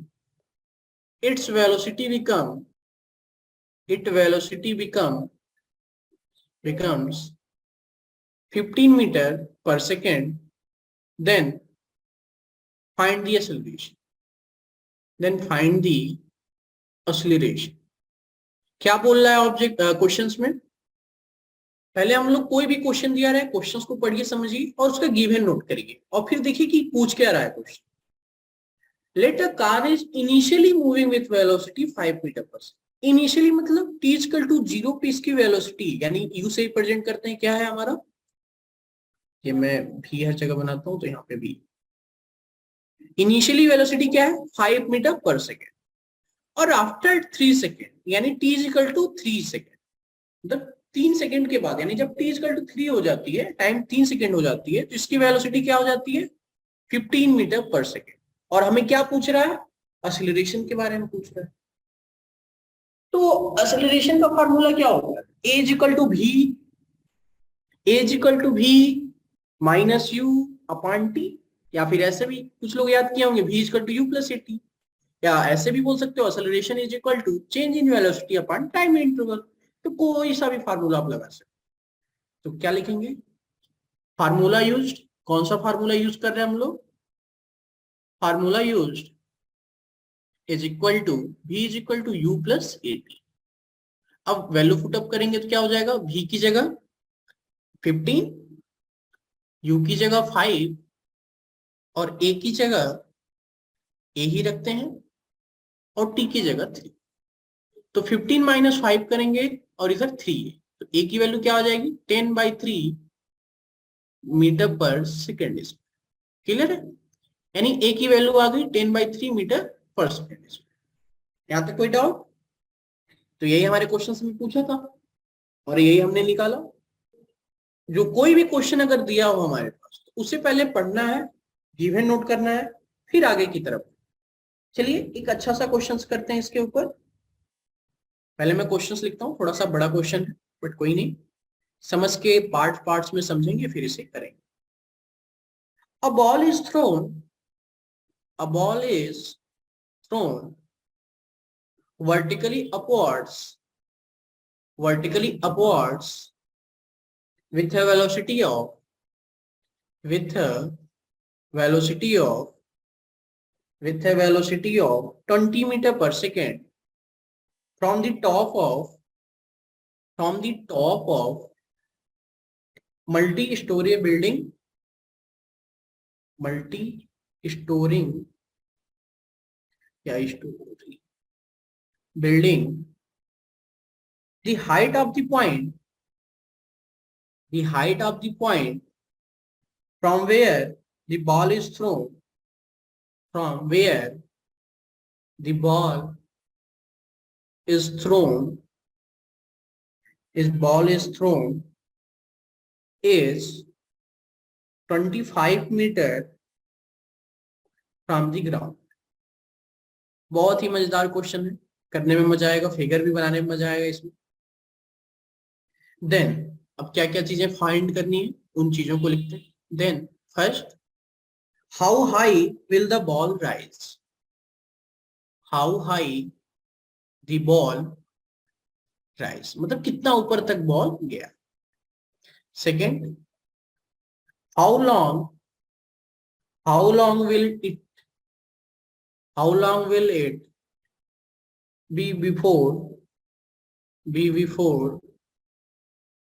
S1: its velocity becomes 15 meter per second, then find the acceleration. क्या बोल रहा है object questions में? पहले हम लोग कोई भी क्वेश्चन दिया रहा है, क्वेश्चंस को पढ़िए, समझिए और उसका गिवन नोट करिए और फिर देखिए कि पूछ क्या रहा है question. Let a car is initially moving with velocity 5 metre per second. Initially मतलब t इक्वल टू 0 पे इसकी वेलोसिटी यानी u से रिप्रेजेंट करते हैं, क्या है हमारा, ये मैं भी हर जगह बनाता हूं तो यहाँ पे भी इनिशियली वेलोसिटी क्या है 5 मीटर पर सेकेंड, और आफ्टर 3 सेकेंड यानी t is equal to 3 second, मतलब 3 सेकेंड के बाद यानी जब t इज इक्वल टू 3 हो जाती है, टाइम 3 सेकेंड हो जाती है, तो इसकी वेलोसिटी क्या हो जाती है 15 मीटर पर सेकेंड. और हमें क्या पूछ रहा है, एक्सीलरेशन के बारे में पूछ रहा है. तो एक्सीलरेशन का फार्मूला क्या होता है, a equal to v minus u upon t, या फिर ऐसे भी कुछ लोग याद किए होंगे v equal to u plus a t, या ऐसे भी बोल सकते हो acceleration is equal to change in velocity upon time interval. तो कोई सा भी फार्मूला आप लगा सकते. तो क्या लिखेंगे, फार्मूला यूज्ड, कौन सा फार्मूला यूज कर रहे हैं हम लोग, formula used is equal to v is equal to u plus a t. अब वैल्यू पुट अप करेंगे तो क्या हो जाएगा, v की जगह 15, u की जगह 5 और a की जगह a ही रखते हैं और t की जगह 3. तो 15 माइनस 5 करेंगे और इधर 3 है, तो a की वैल्यू क्या हो जाएगी 10/3 मीटर पर सेकेंड. क्लियर है, यानी a की वैल्यू आ गई 10/3 मीटर पर सेकेंड. यहां तक कोई डाउट? तो यही हमारे क्वेश्चन में पूछा था और यही हमने निकाला. जो कोई भी क्वेश्चन अगर दिया हो हमारे पास तो उससे पहले पढ़ना है, गिवन नोट करना है, फिर आगे की तरफ. चलिए एक अच्छा सा क्वेश्चन करते हैं इसके ऊपर. पहले मैं क्वेश्चंस लिखता हूँ, थोड़ा सा बड़ा क्वेश्चन है बट कोई नहीं, समझ के पार्ट्स में समझेंगे फिर इसे करेंगे. अ ball is throne vertically upwards with a velocity of 20 meter per second from the top of multi-story building. The height of the point from where the ball is thrown is 25 meter from the ground. बहुत ही मजेदार question है, करने में मजा आएगा, figure भी बनाने में मजा आएगा इसमें. देन अब क्या क्या चीजें फाइंड करनी है उन चीजों को लिखते हैं. Then first, how high will the ball rise, मतलब कितना ऊपर तक बॉल गया. Second, how long will it be before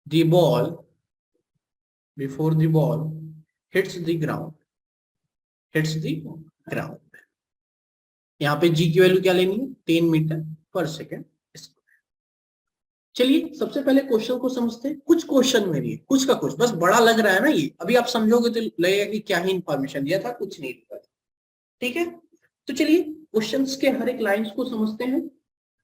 S1: the ball hits the ground. यहाँ पे g की वैल्यू क्या लेनी है 10 मीटर पर सेकेंड. चलिए सबसे पहले क्वेश्चन को समझते हैं. कुछ क्वेश्चन में भी कुछ का कुछ बस बड़ा लग रहा है ना, ये अभी आप समझोगे तो लगेगा कि क्या ही इंफॉर्मेशन दिया था, कुछ नहीं दिया था. ठीक है, तो चलिए क्वेश्चंस के हर एक लाइंस को समझते हैं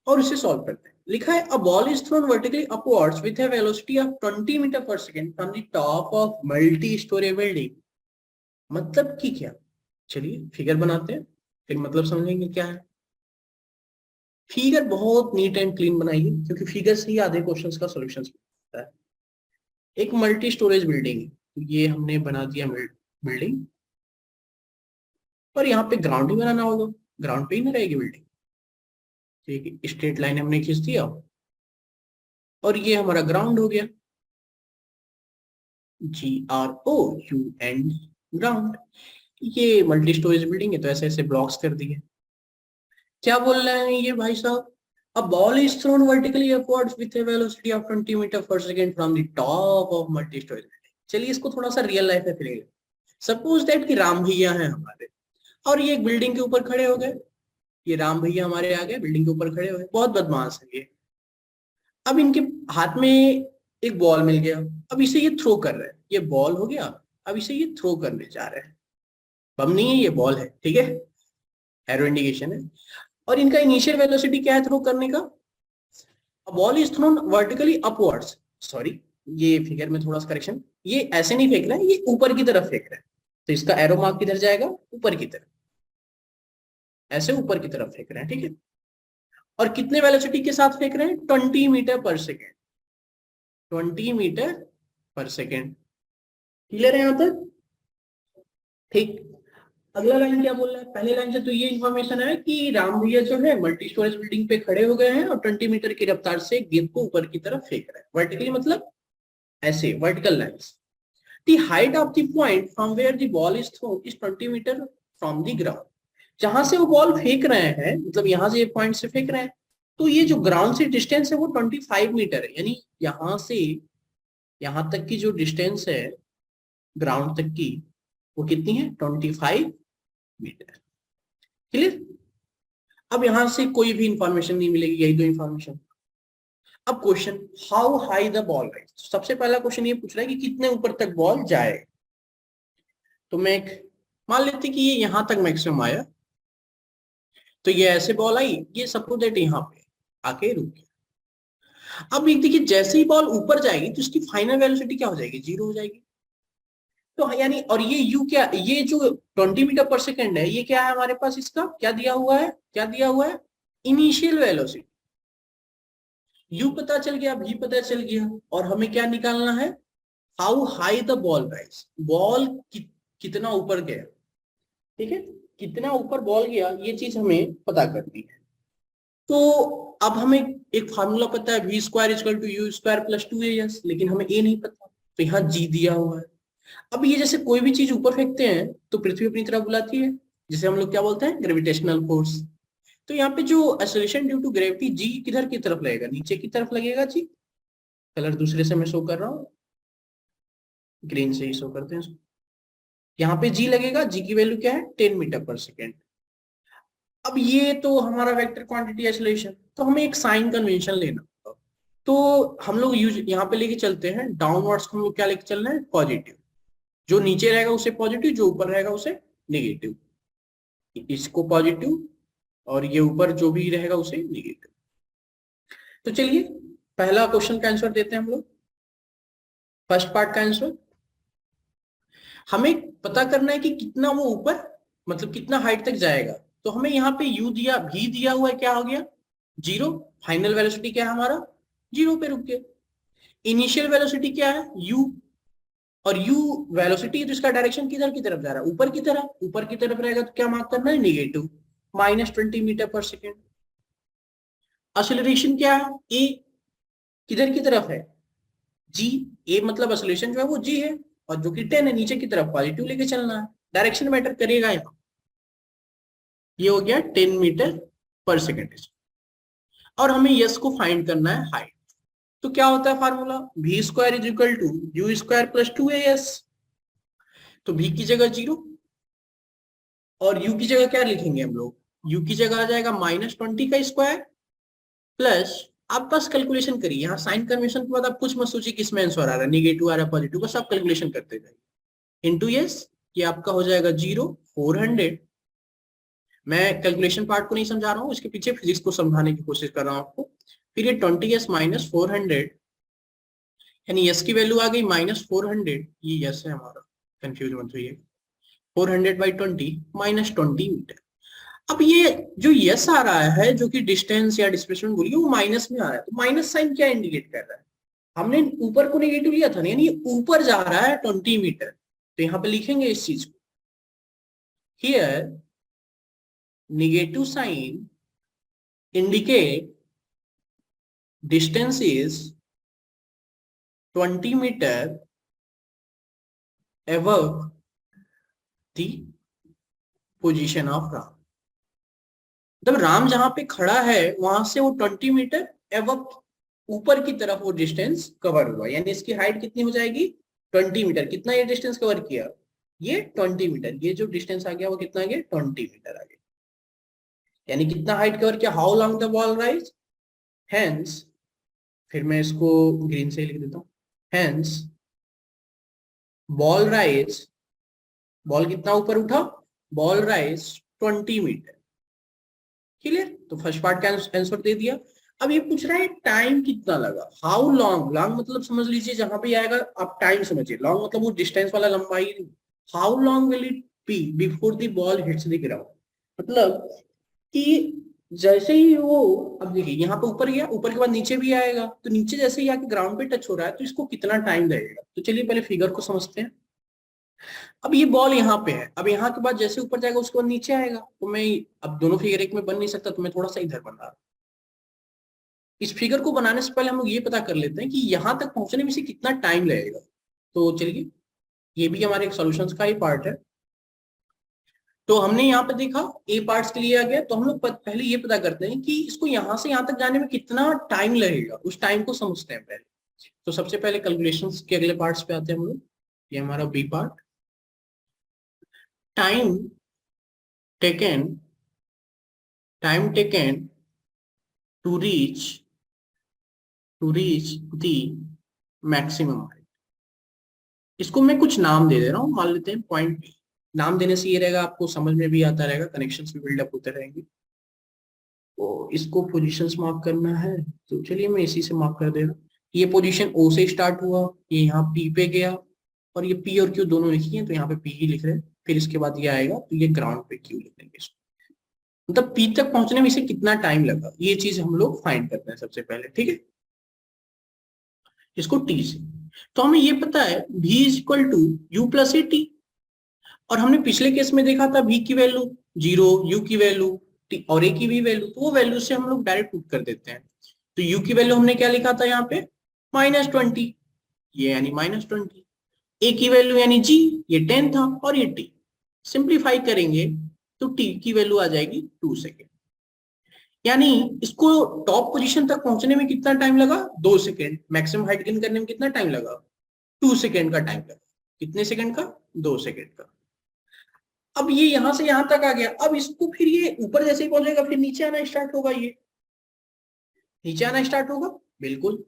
S1: और इसे सॉल्व करते हैं. लिखा है a ball is thrown vertically upwards with a velocity of 20 metre per second from the top of multi storey building. मतलब कि क्या, चलिए फिगर बनाते हैं फिर मतलब समझेंगे क्या है. फिगर बहुत नीट एंड क्लीन बनाइए, क्योंकि फिगर से ही आधे क्वेश्चंस का सॉल्यूशन मिलता है। एक मल्टी स्टोरेज बिल्डिंग है, तो ये हमने बना दिया बिल्डिंग, और यहाँ पे ग्राउंड ही बनाना होगा, ग्राउंड पे ही ना रहेगी बिल्डिंग। ठीक है, स्ट्रेट लाइन हमने खींच दिया और ये हमारा ग्राउंड हो गया, GROUND, ग्राउंड। ये मल्टी स्टोरेज बिल्डिंग है, तो ऐसे ऐसे ब्लॉक्स कर दिए। क्या बोल रहे हैं ये भाई साहब? A ball is thrown vertically upwards with a velocity of 20 meter per second from the top of multi-story building. चलिए इसको थोड़ा सा रियल लाइफ में फिर सपोज दैट कि राम भैया हैं हमारे, और ये एक बिल्डिंग के ऊपर खड़े हो गए। ये राम भैया हमारे आ गए, बिल्डिंग के ऊपर खड़े हो गए, बहुत बदमाश है ये। अब इनके हाथ में एक बॉल मिल गया, अब इसे ये थ्रो कर रहे हैं, ये बॉल हो गया, अब इसे ये थ्रो करने जा रहे हैं। बम नहीं है, ये बॉल है, ठीक है, एरो इंडिकेशन है। और इनका इनिशियल वेलोसिटी क्या है थ्रो करने का? Ball is thrown vertically upwards, sorry ये फिगर में थोड़ा सा करेक्शन, ये ऐसे नहीं फेंक रहा है, ये ऊपर की तरफ फेंक रहा है, तो इसका एरो मार्क किधर जाएगा? ऊपर की तरफ, ऐसे ऊपर की तरफ फेंक रहे हैं, ठीक है। और कितने वेलोसिटी के साथ फेंक रहे हैं? 20 metre per second, 20 metre per second. Clear है यहाँ तक? ठीक। अगला लाइन क्या बोल रहा है? पहले लाइन से तो ये इन्फॉर्मेशन है कि राम भैया जो है मल्टी स्टोरेज बिल्डिंग पे खड़े हो गए हैं और 20 मीटर की रफ्तार से गेंद को ऊपर की तरफ फेंक रहे हैं, वर्टिकली मतलब ऐसे vertical lines. The height of the point from where the ball is thrown is 20 metre from the ground. जहां से वो बॉल फेंक रहे हैं, मतलब यहां से ये पॉइंट से फेंक रहे हैं, तो ये जो ग्राउंड से डिस्टेंस है वो 25 मीटर है, यानी यहां से यहां तक की जो डिस्टेंस है ग्राउंड तक की, वो कितनी है? 25 मीटर। क्लियर? अब यहां से कोई भी इंफॉर्मेशन नहीं मिलेगी, यही दो इंफॉर्मेशन। अब question, how high the ball rise. सबसे पहला क्वेश्चन ये पूछ रहा है कि कितने ऊपर तक बॉल जाए। तो मैं मान लेते कि ये यहां तक मैक्सिमम आया, तो ये ऐसे बॉल आई, ये सपोज दैट यहाँ पे आके रुक गया। अब एक देखिए, जैसे ही बॉल ऊपर जाएगी तो इसकी फाइनल वेलोसिटी क्या हो जाएगी? 0 हो जाएगी। तो यानी, और ये यू क्या, ये जो 20 मीटर पर सेकेंड है, ये क्या है हमारे पास? इसका क्या दिया हुआ है? क्या दिया हुआ है? Initial velocity. यू पता चल गया, भी पता चल गया, और हमें क्या निकालना है? How high the ball rise, ball कितना ऊपर गया, ठीक है, कितना ऊपर बॉल गया, ये चीज हमें पता करनी है। तो अब हमें एक फार्मूला पता है, v square equal to u square plus 2as, लेकिन हमें ए नहीं पता, तो यहाँ जी दिया हुआ है। अब ये जैसे कोई भी चीज ऊपर फेंकते हैं तो पृथ्वी अपनी तरफ बुलाती है, जिसे हम लोग क्या बोलते हैं? Gravitational force. तो यहाँ पे जो एक्सेलरेशन ड्यू टू ग्रेविटी, जी किधर की तरफ लगेगा? नीचे की तरफ लगेगा जी। कलर दूसरे से मैं शो कर रहा हूँ, ग्रीन से ही शो करते हैं इसको। यहाँ पे जी लगेगा, जी की वैल्यू क्या है? 10 मीटर पर सेकेंड। अब ये तो हमारा वेक्टर क्वांटिटी एक्सेलरेशन, तो हमें एक साइन कन्वेंशन लेना होगा। तो हम लोग यूज यहाँ पे लेके चलते हैं डाउनवर्ड्स को, हम लोग क्या लेके चल रहे हैं? पॉजिटिव। जो नीचे रहेगा उसे पॉजिटिव, जो ऊपर रहेगा उसे नेगेटिव। इसको पॉजिटिव, और ये ऊपर जो भी रहेगा उसे नेगेटिव। तो चलिए पहला क्वेश्चन का आंसर देते हैं हम लोग। फर्स्ट पार्ट का आंसर हमें पता करना है कि कितना वो ऊपर, मतलब कितना हाइट तक जाएगा। तो हमें यहाँ पे यू दिया, भी दिया हुआ है, क्या हो गया? 0। फाइनल वेलोसिटी क्या है हमारा? 0 पे रुक गया। इनिशियल वेलोसिटी क्या है? u, और u वेलोसिटी, तो इसका डायरेक्शन किधर की तरफ जा रहा है? ऊपर की तरफ। ऊपर की तरफ रहेगा तो क्या मार्क करना है? Negative, -20 metre per second. Acceleration क्या है? a किधर की तरफ है? g। a मतलब एक्सेलरेशन जो है वो g है, और जो कि 10 है, नीचे की तरफ पॉजिटिव लेके चलना है, डायरेक्शन मैटर करेगा यहाँ। ये हो गया 10 मीटर पर सेकेंड। और हमें यस को फाइंड करना है हाइट। तो क्या होता है formula? V square is equal to u square plus 2as। तो v की जगह 0, और u की जगह क्या लिखेंगे हम लोग? u की जगह आ जाएगा -20 का स्क्वायर प्लस, आप बस कैलकुलेशन करिए, यहाँ साइन कन्वेंशन के बाद आप कुछ मत सोचिए किसमें आंसर आ रहा है, नेगेटिव आ रहा है पॉजिटिव, बस आप कैलकुलेशन करते जाइए। इंटू यस, ये आपका हो जाएगा 0, 400। मैं कैलकुलेशन पार्ट को नहीं समझा रहा हूँ, इसके पीछे फिजिक्स को समझाने की कोशिश कर रहा हूँ आपको। फिर ये 20s माइनस 400, यानी यस की वैल्यू आ गई -400, ये यस है हमारा, कंफ्यूज मत होइए। 400/20 -20 मीटर। अब ये जो यस आ रहा है, जो कि डिस्टेंस या डिस्प्लेसमेंट बोलिए, वो माइनस में आ रहा है, तो माइनस साइन क्या इंडिकेट कर रहा है? हमने ऊपर को नेगेटिव लिया था ना, यानी ऊपर जा रहा है 20 मीटर, तो यहाँ पे लिखेंगे इस चीज को, here negative sign indicate distance is 20 metre above the position of Ram. जब राम जहां पे खड़ा है वहां से वो 20 मीटर एवं ऊपर की तरफ वो डिस्टेंस कवर हुआ, यानी इसकी हाइट कितनी हो जाएगी? 20 मीटर। कितना ये डिस्टेंस कवर किया? ये 20 मीटर। ये जो डिस्टेंस आ गया वो कितना आ गया? 20 मीटर आ गया। यानी कितना हाइट कवर किया? How long the ball rise, hence, फिर मैं इसको ग्रीन से लिख देता हूँ, हेंस बॉल राइज, बॉल कितना ऊपर उठा? Ball rise 20 metre. क्लियर? तो फर्स्ट पार्ट का आंसर दे दिया। अब ये पूछ रहा है टाइम कितना लगा, हाउ लॉन्ग। लॉन्ग मतलब समझ लीजिए जहां पे आएगा आप टाइम समझिए, लॉन्ग मतलब वो डिस्टेंस वाला लंबाई। How long will it be before the ball hits the ground, मतलब कि जैसे ही वो, अब देखिए यहाँ पे ऊपर गया, ऊपर के बाद नीचे भी आएगा, तो नीचे जैसे ही आके ग्राउंड पे टच हो रहा है तो इसको कितना टाइम लगेगा। तो चलिए पहले फिगर को समझते हैं। अब ये बॉल यहाँ पे है, अब यहाँ के बाद जैसे ऊपर जाएगा उसके बाद नीचे आएगा, तो मैं अब दोनों फिगर एक में बन नहीं सकता, तो मैं थोड़ा सा इधर बना रहा हूं। इस फिगर को बनाने से पहले हम लोग ये पता कर लेते हैं कि यहाँ तक पहुंचने में से कितना टाइम लगेगा। तो चलिए, ये भी हमारे एक सॉल्यूशंस का ही पार्ट है। तो हमने यहाँ पे देखा ए पार्ट्स के लिए आ गया, तो हम लोग पहले ये पता करते हैं कि इसको यहाँ से यहाँ तक जाने में कितना टाइम लगेगा, उस टाइम को समझते हैं पहले। तो सबसे पहले कैलकुलेशंस के अगले पार्ट्स पे आते हैं हम लोग। ये हमारा b part, time taken, time taken to reach the maximum height. इसको मैं कुछ नाम दे रहा हूँ, मान लेते हैं पॉइंट बी। नाम देने से ये रहेगा आपको समझ में भी आता रहेगा, कनेक्शंस भी बिल्डअप होते रहेंगे। तो इसको पोजीशंस मार्क करना है, तो चलिए मैं इसी से मार्क कर दे रहा हूँ। ये पोजीशन ओ से स्टार्ट हुआ, ये यहाँ पी पे गया, और ये पी और क्यू दोनों लिखी है तो यहाँ पे पी ही लिख रहे हैं। फिर इसके बाद ये आएगा तो ये ग्राउंड पे क्यू लिख देंगे इसको। मतलब पी तक पहुंचने में इसे कितना टाइम लगा, ये चीज हम लोग फाइंड करते हैं सबसे पहले, ठीक है, इसको टी से। तो हमें ये पता है v is equal to u plus a t, और हमने पिछले केस में देखा था v की वैल्यू 0, u की वैल्यू और a की भी वैल्यू, तो वो वैल्यू से हम लोग डायरेक्ट पुट कर देते हैं। तो u की वैल्यू हमने क्या लिखा था यहाँ पे? -20, ये यानी -20। a की वैल्यू यानी g, ये 10 था, और ये t। सिंप्लीफाई करेंगे तो t की वैल्यू आ जाएगी 2 सेकेंड। यानी इसको टॉप पोजीशन तक पहुंचने में कितना टाइम लगा? 2 सेकेंड। मैक्सिमम हाइट गेन करने में कितना टाइम लगा? 2 सेकेंड का टाइम लगा। कितने सेकेंड का? 2 सेकेंड का। अब ये यहां से यहां तक आ गया, अब इसको फिर ये ऊपर जैसे ही पहुंचेगा फिर नीचे आना स्टार्ट होगा, ये नीचे आना स्टार्ट होगा, बिल्कुल।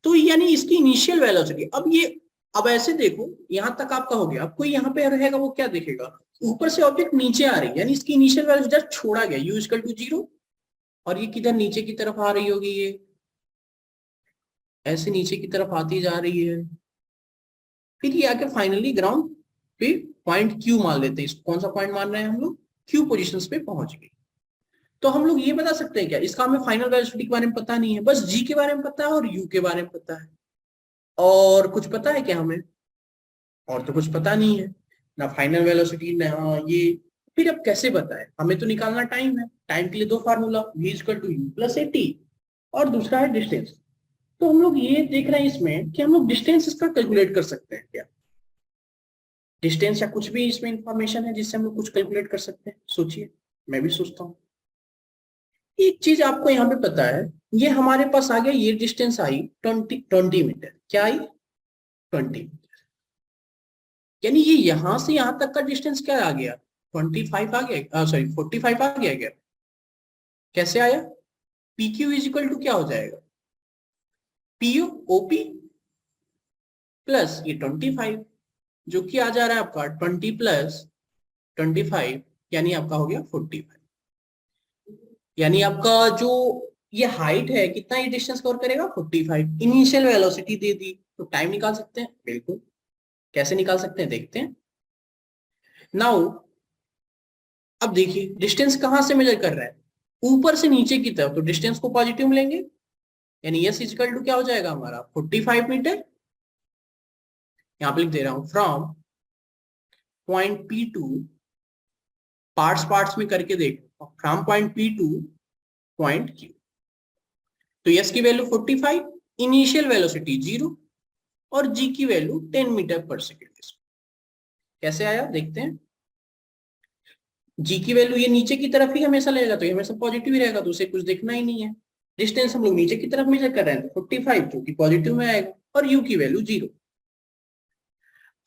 S1: तो यानी इसकी इनिशियल वेलोसिटी, अब ये, अब ऐसे देखो यहां तक आपका हो गया, अब कोई यहाँ पे रहेगा वो क्या देखेगा? ऊपर से ऑब्जेक्ट नीचे आ रही है, यानी इसकी इनिशियल वेलोसिटी जस्ट छोड़ा गया, u इक्वल टू 0, और ये किधर नीचे की तरफ आ रही होगी, ये ऐसे नीचे की तरफ आती जा रही है। फिर ये आके फाइनली ग्राउंड पे पॉइंट क्यू मान लेते हैं। इसको कौन सा पॉइंट मान रहे हैं हम लोग? क्यू पोजिशन पे पहुंच गई। तो हम लोग ये बता सकते हैं क्या, इसका हमें फाइनल वेलोसिटी के बारे में पता नहीं है, बस जी के बारे में पता है और यू के बारे में पता है, और कुछ पता है क्या हमें? और तो कुछ पता नहीं है, ना फाइनल वेलोसिटी ना ये। फिर अब कैसे बताए? हमें तो निकालना टाइम है, टाइम के लिए दो formula, v equal to u plus a t, और दूसरा है डिस्टेंस। तो हम लोग ये देख रहे हैं इसमें कि हम लोग डिस्टेंस इसका कैलकुलेट कर सकते हैं क्या? डिस्टेंस या कुछ भी इसमें इंफॉर्मेशन है जिससे हम लोग कुछ कैलकुलेट कर सकते हैं? सोचिए, मैं भी सोचता हूँ। एक चीज आपको यहाँ पे पता है, ये हमारे पास आ गया, ये डिस्टेंस आई 20 मीटर। क्या आई? 20 मीटर। यानी ये यहां से यहां तक का डिस्टेंस क्या आ गया? 25 आ गया, सॉरी 45 आ गया क्या? कैसे आया? P Q is equal to क्या हो जाएगा? पीयू ओपी प्लस ये 25, जो कि आ जा रहा है आपका 20 प्लस 25, यानी आपका हो गया 45। यानी आपका जो ये हाइट है, कितना ये डिस्टेंस कवर करेगा? 45। इनिशियल वेलोसिटी दे दी, तो टाइम निकाल सकते हैं, बिल्कुल। कैसे निकाल सकते हैं देखते हैं। नाउ अब देखिए डिस्टेंस कहां से मेजर कर रहा है, ऊपर से नीचे की तरफ, तो डिस्टेंस को पॉजिटिव में लेंगे, यानी यस इक्वल टू क्या हो जाएगा हमारा 45 मीटर। यहां पे लिख दे रहा हूं from point P to, parts में करके देख, from point P to point Q. तो यस की वैल्यू 45, इनिशियल वेलोसिटी 0 और जी की वैल्यू 10 मीटर पर सेकेंड। कैसे आया देखते हैं। जी की वैल्यू ये नीचे की तरफ ही हमेशा लगेगा, तो ये हमेशा पॉजिटिव ही रहेगा, तो उसे कुछ देखना ही नहीं है। डिस्टेंस हम लोग नीचे की तरफ मेजर कर रहे हैं, तो 45 जो कि पॉजिटिव में आएगा, और यू की वैल्यू 0।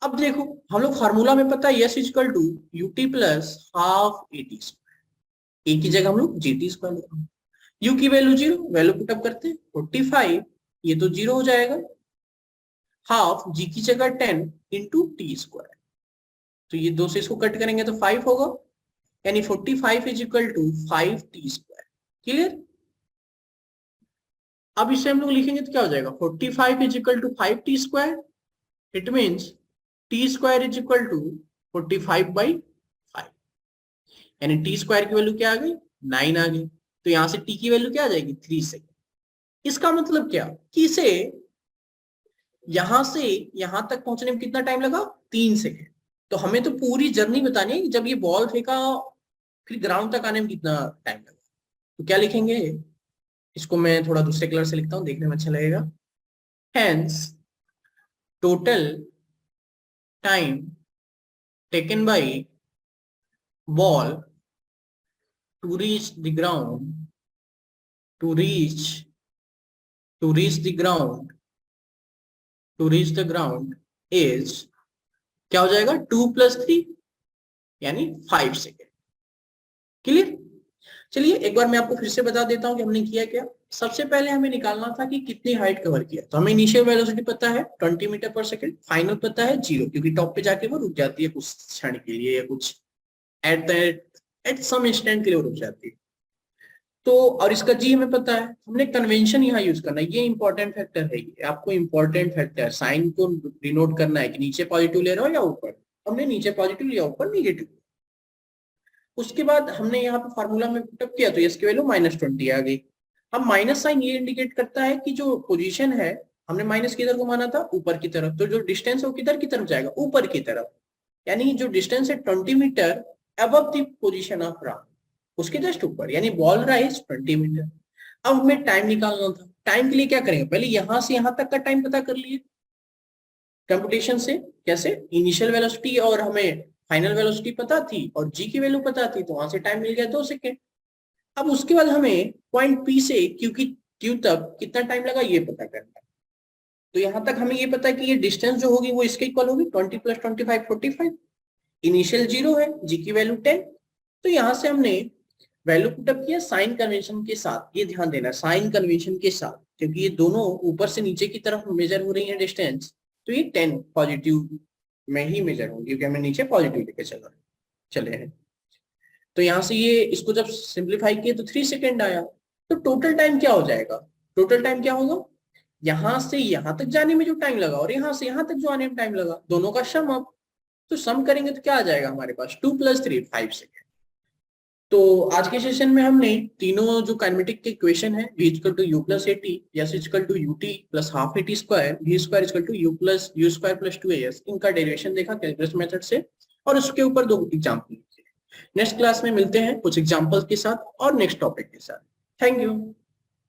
S1: अब देखो हम लोग फार्मूला में पता है s equal to ut plus half at square, a की जगह हम लोग जीटी स्क्वायर लिख रहे हैं। यू की वैल्यू 0, वैल्यू पुटअप करते हैं 45, ये तो 0 हो जाएगा, हाफ जी की जगह 10 इंटू टी स्क्वायर, तो ये दो से इसको कट करेंगे तो 5 होगा, यानी 45 is equal to 5 t square. Clear. अब इसे हम लोग लिखेंगे तो क्या हो जाएगा, 45 is equal to 5 t square, it means t square is equal to 45/5, यानी टी स्क्वायर की वैल्यू क्या आ गई 9 आ गई। तो यहां से टी की वैल्यू क्या आ जाएगी 3 सेकेंड। इसका मतलब क्या कि इसे यहां से यहां तक पहुंचने में कितना टाइम लगा 3 सेकेंड। तो हमें तो पूरी जर्नी बतानी है, जब ये बॉल फेंका फिर ग्राउंड तक आने में कितना टाइम लगा। तो क्या लिखेंगे, इसको मैं थोड़ा दूसरे कलर से लिखता हूं, देखने में अच्छा लगेगा। Hence total time taken by ball to reach the ground, to reach the ground, to reach the ground is क्या हो जाएगा 2 + 3 यानी 5 सेकेंड। क्लियर। चलिए एक बार मैं आपको फिर से बता देता हूं कि हमने किया क्या। सबसे पहले हमें निकालना था कि कितनी हाइट कवर किया, तो हमें इनिशियल वेलोसिटी पता है 20 मीटर पर सेकंड, फाइनल पता है 0, क्योंकि टॉप पे जाके वो रुक जाती है कुछ क्षण के लिए, या कुछ एट सम इंस्टेंट के लिए रुक जाती है। तो और इसका जी हमें पता है, हमने कन्वेंशन यहाँ यूज करना है, ये इंपॉर्टेंट फैक्टर है, ये आपको इंपॉर्टेंट फैक्टर साइन को डिनोट करना है कि नीचे पॉजिटिव ले रहा हो या ऊपर। हमने नीचे पॉजिटिव लिया, ऊपर निगेटिव। उसके बाद हमने यहाँ पे फार्मूला में पुटअप किया, तो इसकी वैल्यू -20 आ गई। अब माइनस साइन ये इंडिकेट करता है कि जो पोजीशन है, हमने माइनस किधर को माना था ऊपर की तरफ, तो जो डिस्टेंस है वो किधर की तरफ जाएगा ऊपर की तरफ, यानी जो डिस्टेंस है 20 metre above the position of round, उसके जस्ट ऊपर, यानी बॉल राइज 20 मीटर। अब हमें टाइम निकालना था, टाइम के लिए क्या करेंगे, पहले यहां से यहां तक का टाइम पता कर लिए कंप्यूटेशन से। कैसे, इनिशियल वेलोसिटी और हमें फाइनल वेलोसिटी पता थी और जी की वैल्यू पता थी, तो वहां से टाइम मिल गया 2 सेकेंड। अब उसके बाद हमें पॉइंट पी से क्यू तक कितना टाइम लगा ये पता करना है। तो यहां तक हमें ये पता है कि ये डिस्टेंस जो होगी वो इसके इक्वल होगी 20 + 25 45, इनिशियल 0 है, जी की वैल्यू 10। तो यहां से हमने वैल्यू पुटअप किया साइन कन्वेंशन के साथ, ये ध्यान देना साइन कन्वेंशन के साथ, क्योंकि ये दोनों ऊपर से नीचे की तरफ मेजर हो रही है डिस्टेंस, तो ये 10 पॉजिटिव में ही मेजर होंगी, क्योंकि हमें नीचे पॉजिटिव लेके चले हैं। तो यहां से ये इसको जब सिंप्लीफाई किए तो 3 सेकेंड आया। तो टोटल टाइम क्या हो जाएगा, टोटल टाइम क्या होगा, यहां से यहां तक जाने में जो टाइम लगा और यहां से यहां तक जो आने में टाइम लगा, दोनों का सम। अब तो सम करेंगे तो क्या आ जाएगा हमारे पास 2 + 3 5 सेकेंड। तो आज के सेशन में हमने तीनों जो काइनेमेटिक के इक्वेशन है, v equal to u plus a t, s equal to u t plus half a t square, v square equal to u plus u square plus 2as, इनका डेरिवेशन देखा calculus method से, और उसके ऊपर 2 example. Next class में मिलते हैं कुछ एग्जाम्पल्स के साथ और नेक्स्ट टॉपिक के साथ। Thank you.